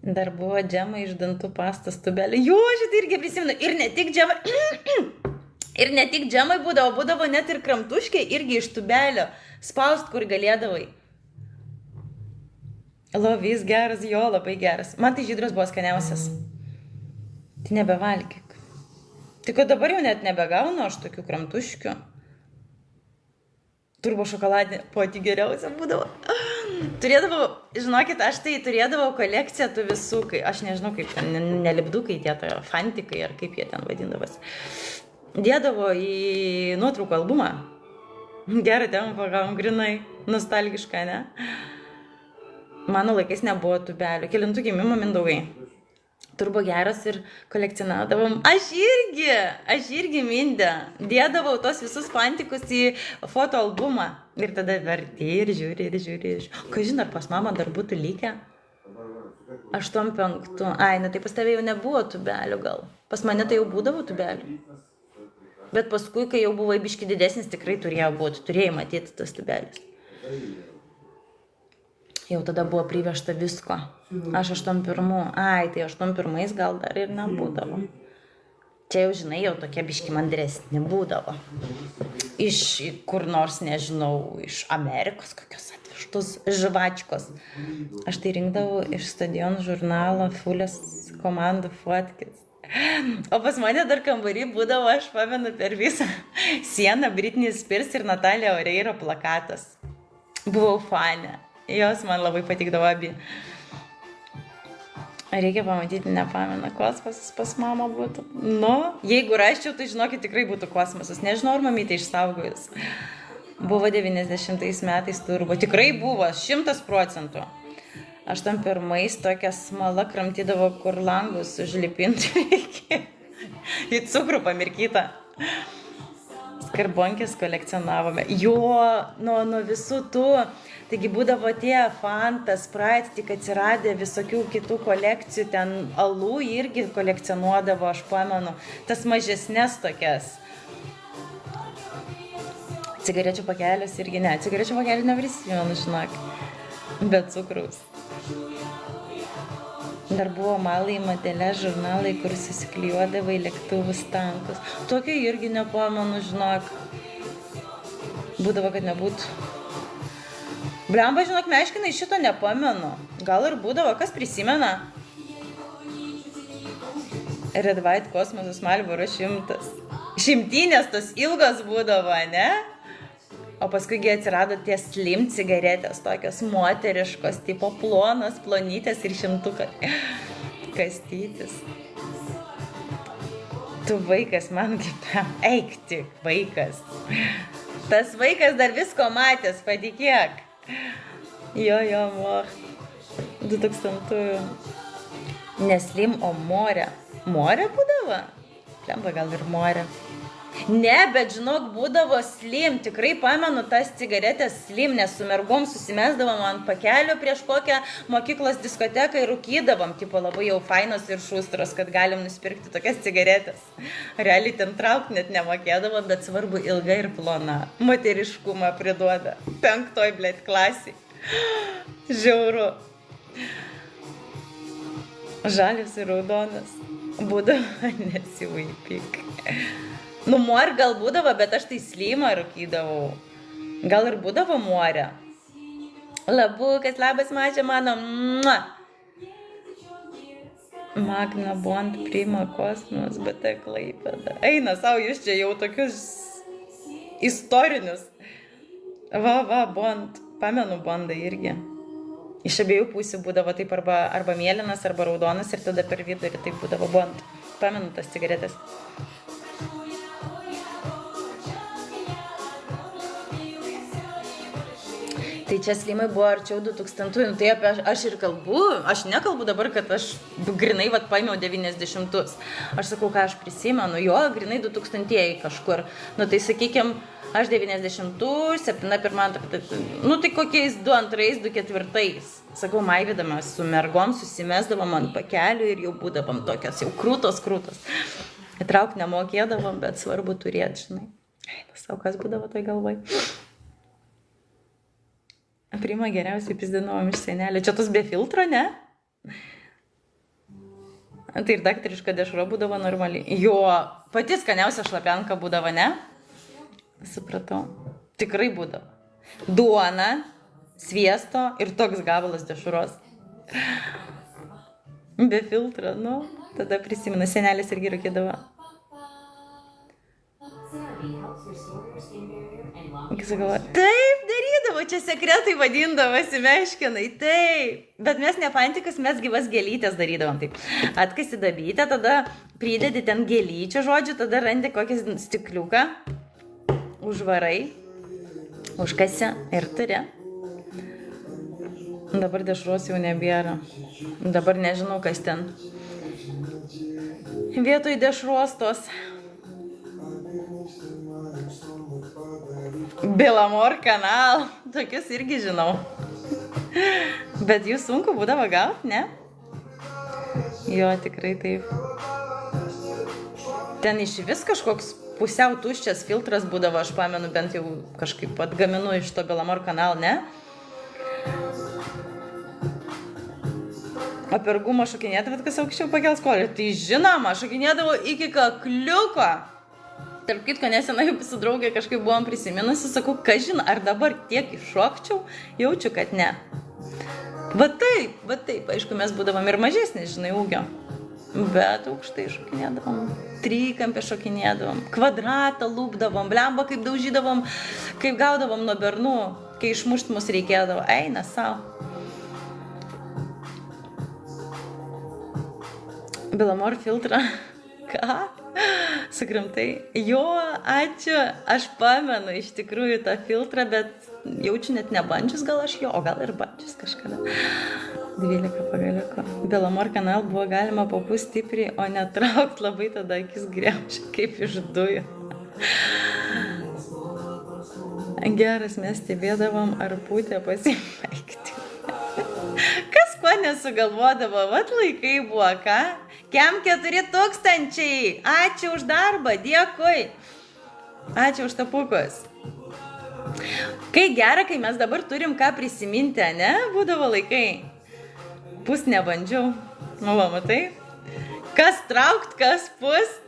Dar buvo džemai iš dantų pastos tubelį. Jo, šitą irgi prisimenu. Ir ne tik džemai. Ir ne tik džemai būdavo net ir kramtuškiai irgi iš tubelio. Spaust, kur galėdavai. Lovis geras, jo, labai geras. Man tai žydros buvo skaniausias. Tai nebevalgyk. Tik dabar jau net nebegaunu aš tokių kramtuškių. Turbo šokoladinė pati geriausia būdavo. Turėdavau, žinokit, aš tai turėdavau kolekciją tų visų, kai, aš nežinau, kaip ten, nelipdukai tie, tai fantikai, ar kaip jie ten vadindavosi. Dėdavo į nuotraukų albumą. Gerą temą pagavom, grinai, nostalgišką, ne? Mano laikais nebuvo tubelių. Kelintų gimimo Mindaugai. Turbo geras ir kolekcionavom. Aš irgi Mindė. Dėdavau tos visus fantikus į fotoalbumą. Ir tada vertė ir žiūri. Kažin, ar pas mamą dar būtų likę? 85. Ai, nu tai pas tave jau nebuvo tubelių gal. Pas mane tai jau būdavo tubelių. Bet paskui, kai jau buvo biški didesnis, tikrai turėjo būti. Turėjai matyti tas tubelis. Jau tada buvo privežta visko. Aš 81. Ai, tai 81 gal dar ir nebūdavo. Čia jau, žinai, jau tokie biški mandresni būdavo. Iš kur nors, nežinau, iš Amerikos kokios atvežtos žvačkos. Aš tai rinkdavau iš Stadion žurnalo Fulės komandų fotkės. O pas mane dar kambarį būdavo, aš pamenu, per visą sieną Britney Spears ir Natalija Oreiro plakatas. Buvau fanė. Jos man labai patikdavo abi. Reikia pamatyti, nepamenu, kosmosas pas mamą būtų. Nu, jeigu raščiau, tai žinokit, tikrai būtų kosmosas. Nežinau, ar mamytė išsaugojus. Buvo 90 metais turbo. Tikrai buvo, 100%. 81 tokia smala kramtydavo, kur langus užlipinti reikia. Į cukrų pamirkytą. Skarbonkės kolekcionavome. Jo, nuo visų tų, taigi būdavo tie Fanta, Sprite, tik atsiradė visokių kitų kolekcijų, ten alų irgi kolekcionuodavo, aš pamenu, tas mažesnės tokias. Cigarečių pakelis irgi ne, cigarečių pakelį neprisimenu, žinok, be cukraus. Dar buvo malai matelė žurnalai, kur susiklijuodavo į lėktuvus tankus. Tokio irgi nepamenu, žinok. Būdavo, kad nebūtų. Blemba, žinok, meškinai šito nepamenu. Gal ir būdavo, kas prisimena? Red White kosmosas Marlboro 100. Šimtinės tos ilgos būdavo, ne? O paskui atsirado tie slim cigaretės, tokios moteriškos, tipo plonos, plonytės ir šimtukai. Kastytis. Tu vaikas, man kaip, eik tik, vaikas. Tas vaikas dar visko matęs, patikėk. Jo, moh. 2000-ųjų. Ne slim, o morė. Morė būdavo? Lemba, gal ir morė. Ne, bet žinok, būdavo slim, tikrai pamenu tas cigaretės slim, nes su mergom susimesdavom ant pakelio prieš kokią mokyklos diskoteką ir rūkydavom, tipo labai jau fainos ir šustros, kad galim nusipirkti tokias cigaretės. Realiai ten traukti net nemokėdavom, bet svarbu ilga ir plona. Moteriškumą priduoda. 5, blėt, klasiai. Žiauru. Žalias ir raudonas. Būdavo, nesivaipyk. Nu, mor gal būdavo, bet aš tai slimą rūkydavau. Gal ir būdavo morė. Labukas, labas mačia mano. Mua. Magna Bond priima kosmos, bet tai Klaipėda. Eina savo, jūs čia jau tokius istorinius. Va, Bond. Pamenu Bondą irgi. Iš abiejų pusių būdavo taip arba mėlynas, arba raudonas ir tada per vidurį taip būdavo Bond. Pamenu tas cigaretės. Tai čia slimai buvo arčiau 2000-ųjų, tai apie aš ir kalbu, aš nekalbu dabar, kad aš grinai paėmiau 90-us. Aš sakau, ką aš prisimenu, jo, grinai 2000-ieji kažkur. Nu tai sakykime, aš 90-ų, 71, nu tai kokiais 22, 24. Sakau, maivydamės su mergom, susimesdavom ant pakelių ir jau būdavom tokios jau krūtos. Įtrauk nemokėdavom, bet svarbu turėti, žinai. Savo kas būdavo toj galvoj. Prima geriausiai pizdinovom iš senelio. Čia tos be filtro, ne? Tai ir daktariška dešra būdavo normaliai. Jo, pati skaniausia šlapenka būdavo, ne? Supratau. Tikrai būdavo. Duona, sviesto ir toks gabalas dešros. Be filtro, nu, tada prisimenu. Senelis irgi rūkėdavo. Sakau, taip darydavo, čia sekretai vadindavosi meškinai, taip. Bet mes ne fantikus, mes gyvas gėlytės darydavom taip. Atkasi dabytę, tada pridedi ten gėlyčių žodžių, tada randi kokį stikliuką, užvarai, užkasi ir turi. Dabar dešros jau nebėra. Dabar nežinau, kas ten. Vietoj dešros tos. Belamor kanal. Tokius irgi žinau. Bet jų sunku būdavo gauti, ne? Jo, tikrai taip. Ten iš vis kažkoks pusiau tuščias filtras būdavo, aš pamenu, bent jau kažkaip atgaminu iš to Belamor kanal, ne? O per gumą šokinėdavot, kas aukščiau pakels kolį. Tai žinoma, šokinėdavo iki kakliuko. Tarp kitko, nesenai su draugė kažkaip buvom prisiminusi, sakau, kažin, ar dabar tiek iššokčiau, jaučiu, kad ne. Va taip, aišku, mes būdavom ir mažesnė, žinai, ūgio. Bet aukštai šokinėdavom, trikampę šokinėdavom, kvadratą lūpdavom, blemba kaip daužydavom, kaip gaudavom nuo bernų, kai išmušt mus reikėdavo, eina savo. Belamor filtrą. Ką? Sukrimtai. Jo, ačiū. Aš pamenu iš tikrųjų tą filtrą, bet jaučiu net nebandžius gal aš jo, o gal ir bandžius kažkada. 12 pagaliuko. Belamor kanal buvo galima papūst stipriai, o netraukt labai, tada akis griaužia kaip iš dujų. Geras, mes stebėdavom, ar pūtė pasibaigti. Kas ko nesugalvodavo, vat laikai buvo, ką? Kem 4000. Ačiū už darbą, dėkui. Ačiū už tapukus. Kai gera, kai mes dabar turim ką prisiminti, ne? Būdavo laikai. Pus nebandžiau. Nu, va, matai? Kas traukt, kas pust.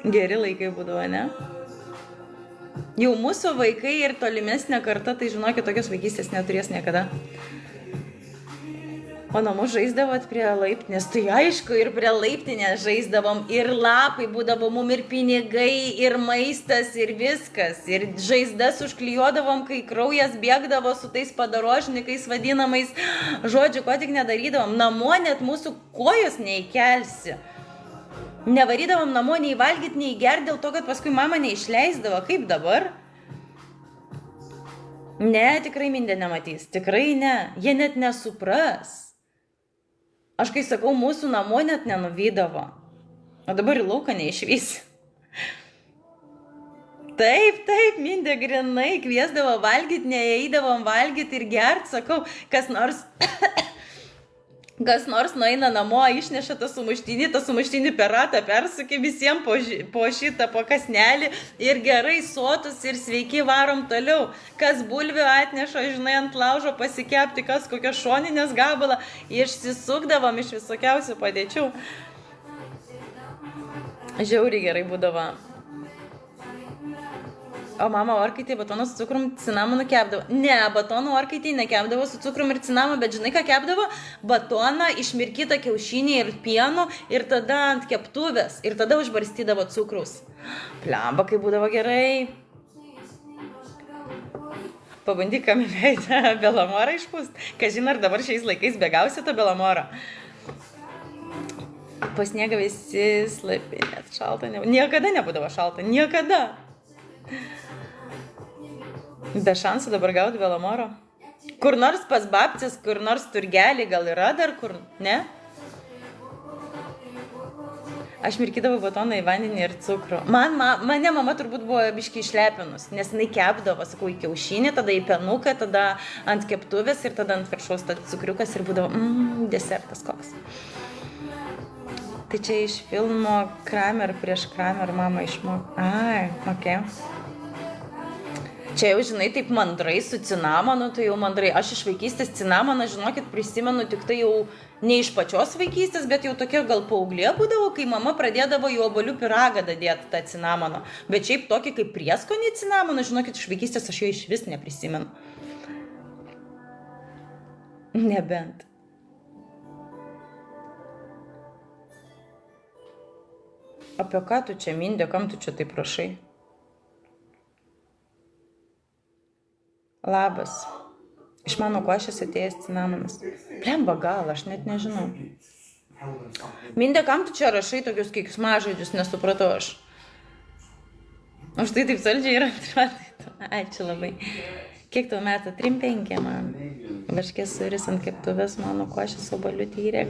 Geri laikai būdavo, ne? Jau mūsų vaikai ir tolimesnė karta, tai žinokit, tokios vaikystės neturės niekada. O namus žaisdavot prie laiptinės, tai aišku, ir prie laiptinės žaisdavom, ir lapai būdavo mum, ir pinigai, ir maistas, ir viskas. Ir žaizdas užklijuodavom, kai kraujas bėgdavo su tais padarožnikais vadinamais. Žodžiu, ko tik nedarydavom. Namo net mūsų kojos neįkelsi. Nevarydavom namo nei valgyti, nei gerti, dėl to, kad paskui mama neišleisdavo. Kaip dabar? Ne, tikrai mindė nematys. Tikrai ne. Jie net nesupras. Aš kai sakau, mūsų namo net nenuvydavo. O dabar į lauką neišvysi. Taip, mindė grinai, kviesdavo valgyti, neįeidavom valgyti ir gert, sakau, kas nors nueina namo, išneša tą sumuštinį per ratą, persukė visiems po šitą, po kasnelį ir gerai sotus ir sveiki varom toliau. Kas bulvių atneša, žinai, ant laužo pasikepti, kas kokios šoninės gabalą, išsisukdavom iš visokiausių padėčių. Žiauriai gerai būdavo. O mama orkaitė batoną su cukrum cinamonu kepdavo. Ne, batoną orkaitė nekepdavo su cukrum ir cinamonu, bet žinai ką kepdavo? Batoną, išmirkytą kiaušinį ir pienu ir tada ant keptuvės. Ir tada užbarstydavo cukrus. Plemba, kai būdavo gerai. Pabandyk kamilėti Belamorą išpūst. Kažin, ar dabar šiais laikais begausi to Belamoro. Po sniegą visi slapi, net šalta. Niekada nebūdavo šalta, niekada. Be šansų dabar gauti Belamoro. Kur nors pas babcis, kur nors turgelį gal yra dar kur, ne? Aš mirkydavau batoną į vandenį ir cukrų. Mane mama turbūt buvo biškai išlepinus, nes jinai kepdavo, sakau, į kiaušinį, tada į penuką, tada ant keptuvės ir tada ant viršaus cukriukas ir būdavo, desertas koks. Tai čia iš filmo Kramer prieš Kramer mama išmoko. Ai, okei. Čia jau, žinai, taip mandrai su cinamonu, tai jau mandrai. Aš iš vaikystės cinamoną, žinokit, prisimenu tik tai jau ne iš pačios vaikystės, bet jau tokia gal paauglė būdavo, kai mama pradėdavo į obuolių pyragą dadėti tą cinamoną. Bet šiaip tokį kaip prieskonį cinamoną, žinokit, iš vaikystės aš jo iš vis neprisimenu. Nebent. Apie ką tu čia mindė, kam tu čia taip prašai? Labas. Iš mano košės atėjęs cinamonas. Blemba gal, aš net nežinau. Mindė, kam tu čia rašai tokius keiksmažodžius, nesupratau aš. O štai taip saldžiai yra atrodytų. Ačiū labai. Kiek tau metų? 3-5 man. Varškės sūris ant keptuvės, mano košės obalių tyrė.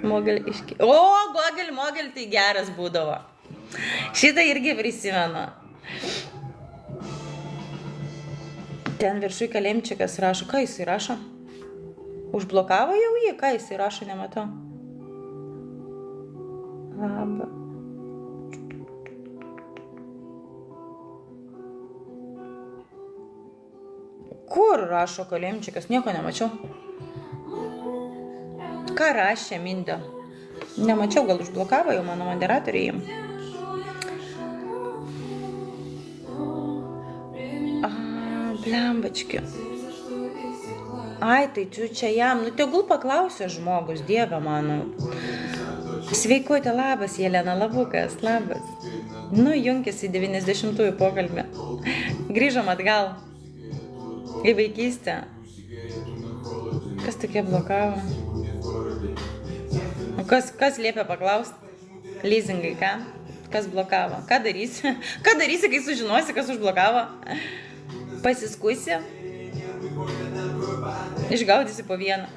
Mogel iški... O, mogel, tai geras būdavo. Šitą irgi prisimenu. Ten viršui Kalemčikas rašo. Ką jisai rašo? Užblokavo jau jį? Ką jisai rašo, nematau. Labą. Kur rašo Kalemčikas? Nieko nemačiau. Ką rašė Mindė? Nemačiau, gal užblokavo jau mano moderatoriai. Blembački. Ai, tai čia jam. Nu, tegul paklausė žmogus, Dieve mano. Sveikuotė, labas, Jelena, labukas, labas. Nu, junkis į 90-ųjų pokalbį. Grįžom atgal. Į vaikystę. Kas tokie blokavo? Kas liepia paklausti? Leasingai, ką? Kas blokavo? Ką darysi? Ką darysi, kai sužinosi, kas užblokavo? Pasiskusi? Išgaudysi po vieną.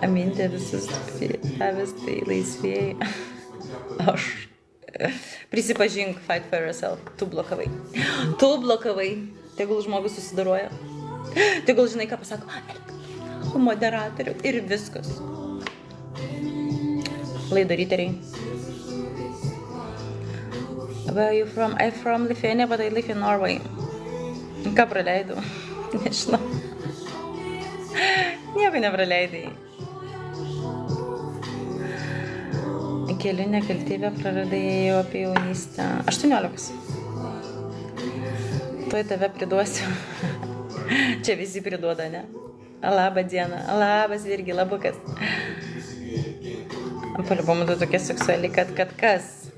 Amintė visus tavęs tai laisvėjai. Aš. Prisipažink, fight for yourself. Tu blokavai. Tegul žmogus susidaroja. Tegul žinai, ką pasako. Moderatorių. Ir viskas. Laido riteriai. Where are you from? I'm from Lithuania, but I live in Norway. Ką praleidau? Nežinau. Nieko nepraleidai. Kelių nekaltybę praradai apie jaunystę. 18. Tuoj tave priduosiu. Čia visi priduoda, ne? Labą dieną. Labas irgi, labukas. Paliubomu tu tokia seksuali, kad kas?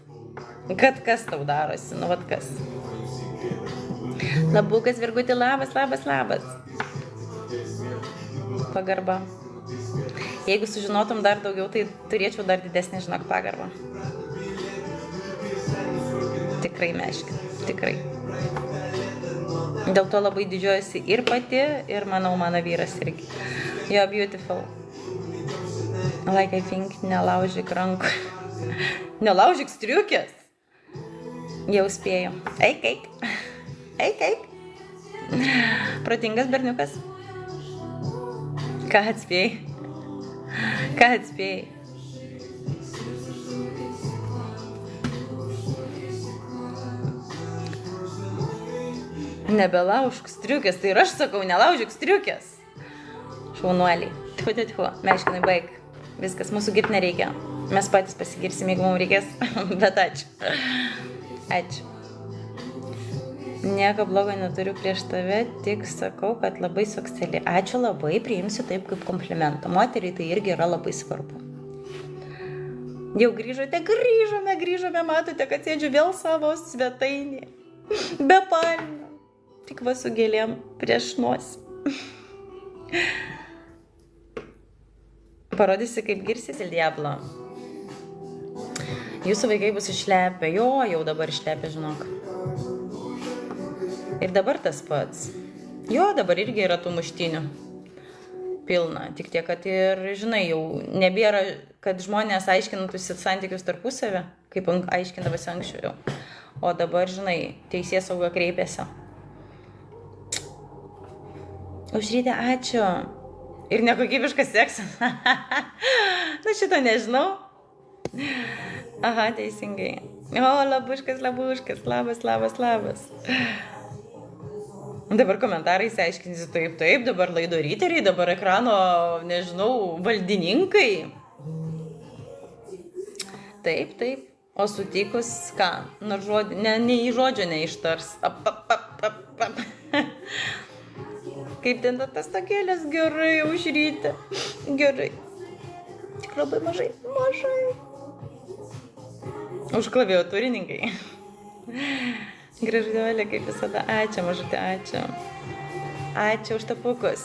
Kad kas tau darosi, nu vat kas. Labukas, Virgutė, labas. Pagarba. Jeigu sužinotum dar daugiau, tai turėčiau dar didesnį, žinok, pagarbą. Tikrai, meški, tikrai. Dėl to labai didžiuojasi ir pati, ir manau, mano vyras irgi. Jo, beautiful. Like I think, nelaužyk rankų. Nelaužyk striukės. Jau spėjau. Eik. Protingas berniukas. Ką atspėjai? Nebelaužk striukės, tai ir aš sakau, nelaužyk striukės. Šaunuoliai. Tfu, meškinai, baig. Viskas, mūsų girt nereikia. Mes patys pasigirsim, jeigu mums reikės, bet ačiū. Nieko blogo neturiu prieš tave, tik sakau, kad labai seksuali. Ačiū labai, priimsiu taip kaip komplimentą. Moteriai tai irgi yra labai svarbu. Jau grįžome, matote, kad sėdžiu vėl savo svetainį. Be palmių. Tik va su gėlėm prieš nosį. Parodysi, kaip girsis il diablo. Jūsų vaikai bus išlepę. Jau dabar išlepę, žinok. Ir dabar tas pats. Dabar irgi yra tų muštinių. Pilna. Tik tiek, kad ir, žinai, jau nebėra, kad žmonės aiškinantųsi santykius tarpusavę, kaip aiškindavosi anksčiau jau. O dabar, žinai, teisėsauga kreipėsi. Aušrytė, ačiū. Ir nekokybiškas seksas. Na, šito nežinau. Aha, teisingai. O, labuškas, labas. Dabar komentarai aiškinsi taip, dabar laido riteriai, dabar ekrano, nežinau, valdininkai. Taip. O sutikus ką? Nors žodį, ne į žodžio neištars. Kaip ten tas takėlės, gerai, Aušrytė. Gerai. labai mažai. Užklavėjo turininkai. Gražuolė, kaip visada. Ačiū, mažutė, ačiū. Ačiū už tapukus.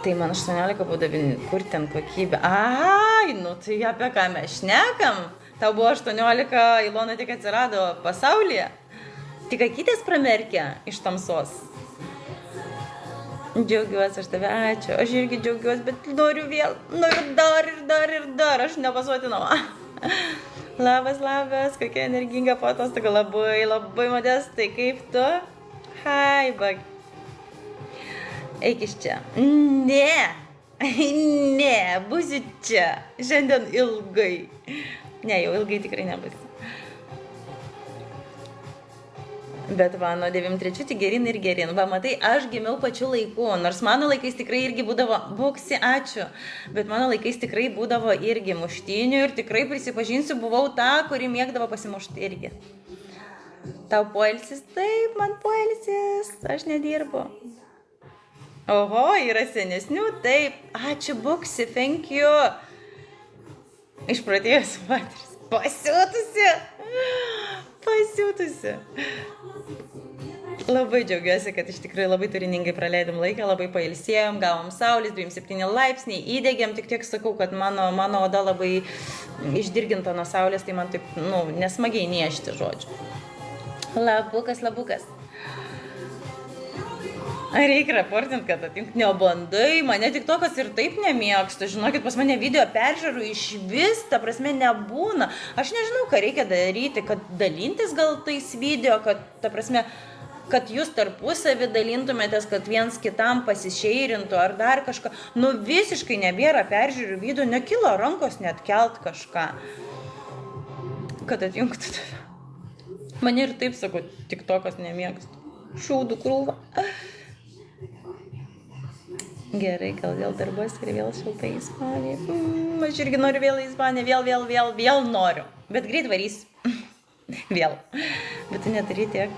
Tai man 18 būdavo, kur ten kokybė. Ai, nu tai apie ką mes šnekam? Tau buvo 18, Ilona tik atsirado pasaulyje. Tik akytės pramerkė iš tamsos. Džiaugiuosi, aš tave ačiū. Aš irgi džiaugiuosi, bet noriu vėl. Noriu dar. Aš nepasuotinau. Labas, kokia energinga fotostoga. Labai modestai. Kaip tu? Hai, bag. Eik iš čia. Ne, būsiu čia. Šiandien ilgai. Ne, jau ilgai tikrai nebūsiu. Bet va, nuo 93 tik gerin. Va, matai, aš gimiau pačiu laiku. Nors mano laikais tikrai irgi būdavo, buksi, ačiū. Bet mano laikais tikrai būdavo irgi muštinių ir tikrai prisipažinsiu, buvau ta, kuri mėgdavo pasimušti irgi. Tau poilsis? Taip, man poilsis. Aš nedirbu. Oho, yra senesnių, taip. Ačiū, buksi, thank you. Išpratėjus moteris. Pasiutusi. Labai džiaugiuosi, kad iš tikrųjų labai turiningai praleidom laiką, labai pailsėjom, gavom saulės, 27 laipsniai, įdegėm, tik sakau, kad mano oda labai išdirginta nuo saulės, tai man taip, nesmagiai niešti, žodžiu. Labukas. Reikia raportinti, kad atink nebandai, mane tik tokas ir taip nemėgstu, žinokit, pas mane video peržiūrų iš vis, ta prasme, nebūna. Aš nežinau, ką reikia daryti, kad dalintis gal tais video, kad, ta prasme, kad jūs tarpusavį dalintumėtės, kad viens kitam pasišeirintų ar dar kažką. Visiškai nebėra peržiūrų video, nekilo rankos net kelt kažką, kad atjungtų tave. Mane ir taip sakau, tik tokas nemėgstu. Šūdų krūva. Gerai, gal vėl darbuosi ir vėl šiltai į Ispaniją. Aš irgi noriu vėl į Ispaniją, vėl noriu. Bet greit varysiu. Vėl. Bet tu neturi tiek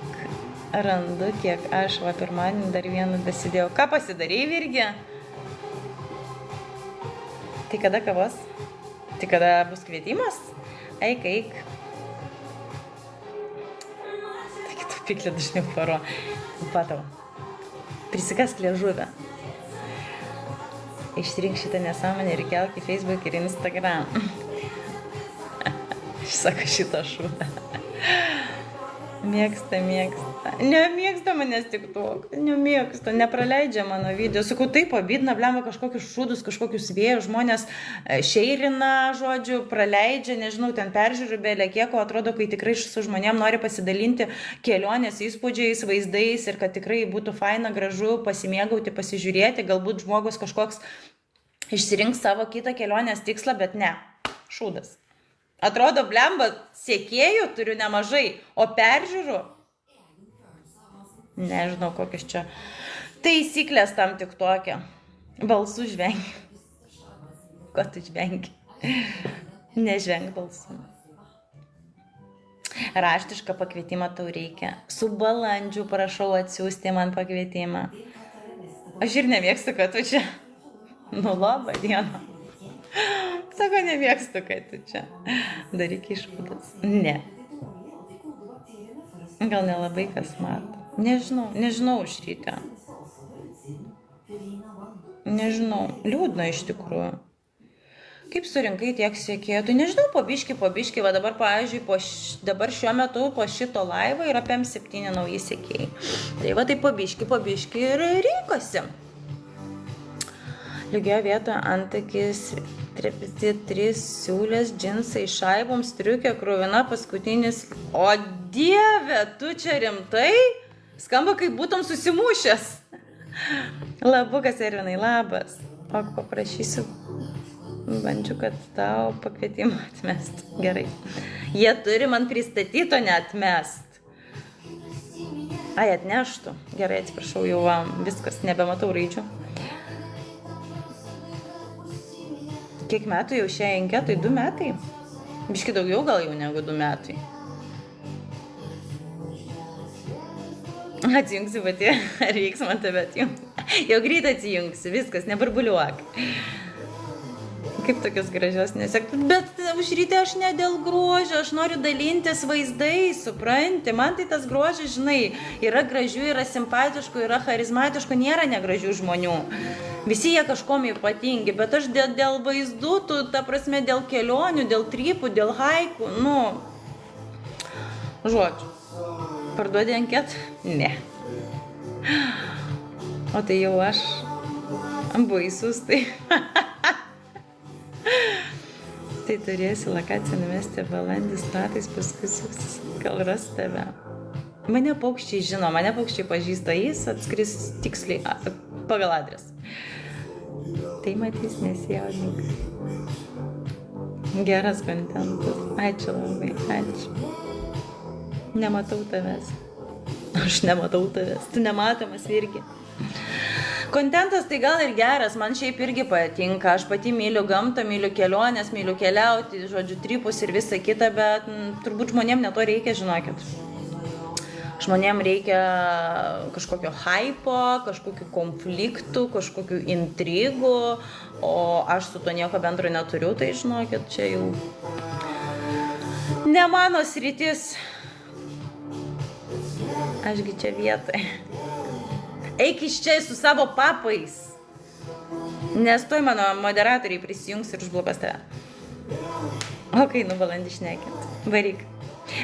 randu, kiek aš pirmadienį dar vieną dasidėjau. Ką pasidarei, Virgi? Tai kada kavos? Tai kada bus kvietimas? Eik. Taigi tu piklė dažniau paro. Patau. Prisikask liežuvę. Išrink šitą nesąmonę ir kelk į Facebook ir Instagram. Sako šitą šūdą. Mėgsta. Nemėgsta manęs tik tok. Nemėgsta, nepraleidžia mano video. Sakau, taip, pabidina, blemba kažkokius šūdus, kažkokius vėjus. Žmonės šeirina, žodžiu, praleidžia, nežinau, ten peržiūrų belė kieko. Atrodo, kai tikrai su žmonėm nori pasidalinti kelionės įspūdžiais, vaizdais ir kad tikrai būtų faina, gražu, pasimėgauti, pasižiūrėti. Galbūt žmogus kažkoks išsirinks savo kitą kelionės tikslą, bet ne. Šūdas. Atrodo, blemba, sekėjų turiu nemažai, o peržiūrų? Nežinau, kokios čia taisyklės tam tik tokia. Balsų žvengi. Ko tu žvengi? Nežvengi balsų. Raštišką pakvietimą tau reikia. Su balandžiu prašau atsiųsti man pakvietimą. Aš ir nemėgstu, kad tu čia. Labą dieną. Sako, nemėgstu, kad tu čia. Daryk išvadas. Ne. Gal nelabai kas mato. Nežinau už rytę. Nežinau. Liūdna iš tikrųjų. Kaip surinkai tiek sekėjų? Tai nežinau, po biškį. Va dabar, pavyzdžiui, dabar šiuo metu po šito laivo yra 7 nauji sekėjai. Tai va tai po biškį ir rinkosi. Lygioje vietoje antakis, 3 siūlės, džinsai, šaibom, striukė, kruvina, paskutinis. O Dieve, tu čia rimtai? Skamba, kaip būtum susimušęs. Labukas, Ervinai, labas. Paprašysiu, bandžiu, kad tau pakvietimą atmest. Gerai. Jie turi man pristatyti, o ne atmest. Ai, atneštų. Gerai, atsiprašau, jau viskas, nebematau raidžių. Kiek metų jau šiai anketai? 2 metai? Biški daugiau gal jau negu 2 metai. Atsijungsiu pati, ar reiks man tave atjungti. Jau greit atsijungsiu, viskas, nebarbuliuok. Kaip tokios gražios nesektų. Bet užrytė aš ne dėl grožio, aš noriu dalintis vaizdais, supranti. Man tai tas grožis, žinai, yra gražių, yra simpatiškų, yra charizmatiškų, nėra negražių žmonių. Visi jie kažkom ypatingi, bet aš dėl vaizdų, ta prasme, dėl kelionių, dėl trypų, dėl haikų, nu, žodžiu. Parduodi anketą? Ne. O tai jau aš baisus, tai... Tai turėsi lokaciją numesti balandį metais, paskui suksis, gal ras tave. Mane paukščiai žino, mane paukščiai pažįsta, jis atskris tiksliai pagal adresą. Tai matys, nesijaudink. Geras kontentas. Ačiū labai, ačiū. Nematau tavęs. Aš nematau tavęs. Tu nematomas irgi. Kontentas tai gal ir geras, man šiaip irgi patinka, aš pati myliu gamtą, myliu kelionės, myliu keliauti, žodžiu, tripus ir visa kita, bet turbūt žmonėm ne to reikia, žinokit. Žmonėm reikia kažkokio hypo, kažkokių konfliktų, kažkokių intrigų, o aš su to nieko bendro neturiu, tai žinokit, čia jau ne mano sritis. Ašgi čia vietoj. Eik iš čia su savo papais, nes toj mano moderatoriai prisijungs ir užblokuos tave. O kai balandį šnekint, varyk.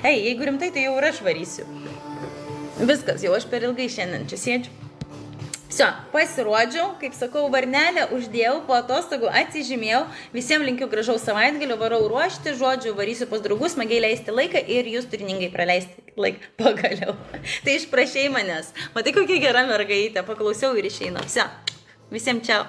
Ei, jeigu rimtai, tai jau ir aš varysiu. Viskas, jau aš per ilgai šiandien čia sėdžiu. Vsio, pasirodžiau, kaip sakau, varnelę uždėjau, po atostogų atsižymėjau, visiems linkiu gražaus savaitgalio, varau ruošti, žodžiu, varysiu pas draugus, smagiai leisti laiką ir jūs turiningai praleisti laiką pagaliau. Tai išprašei manęs, matai kokia gera mergaitė, paklausiau ir išeinu. Vsio, visiems čiau.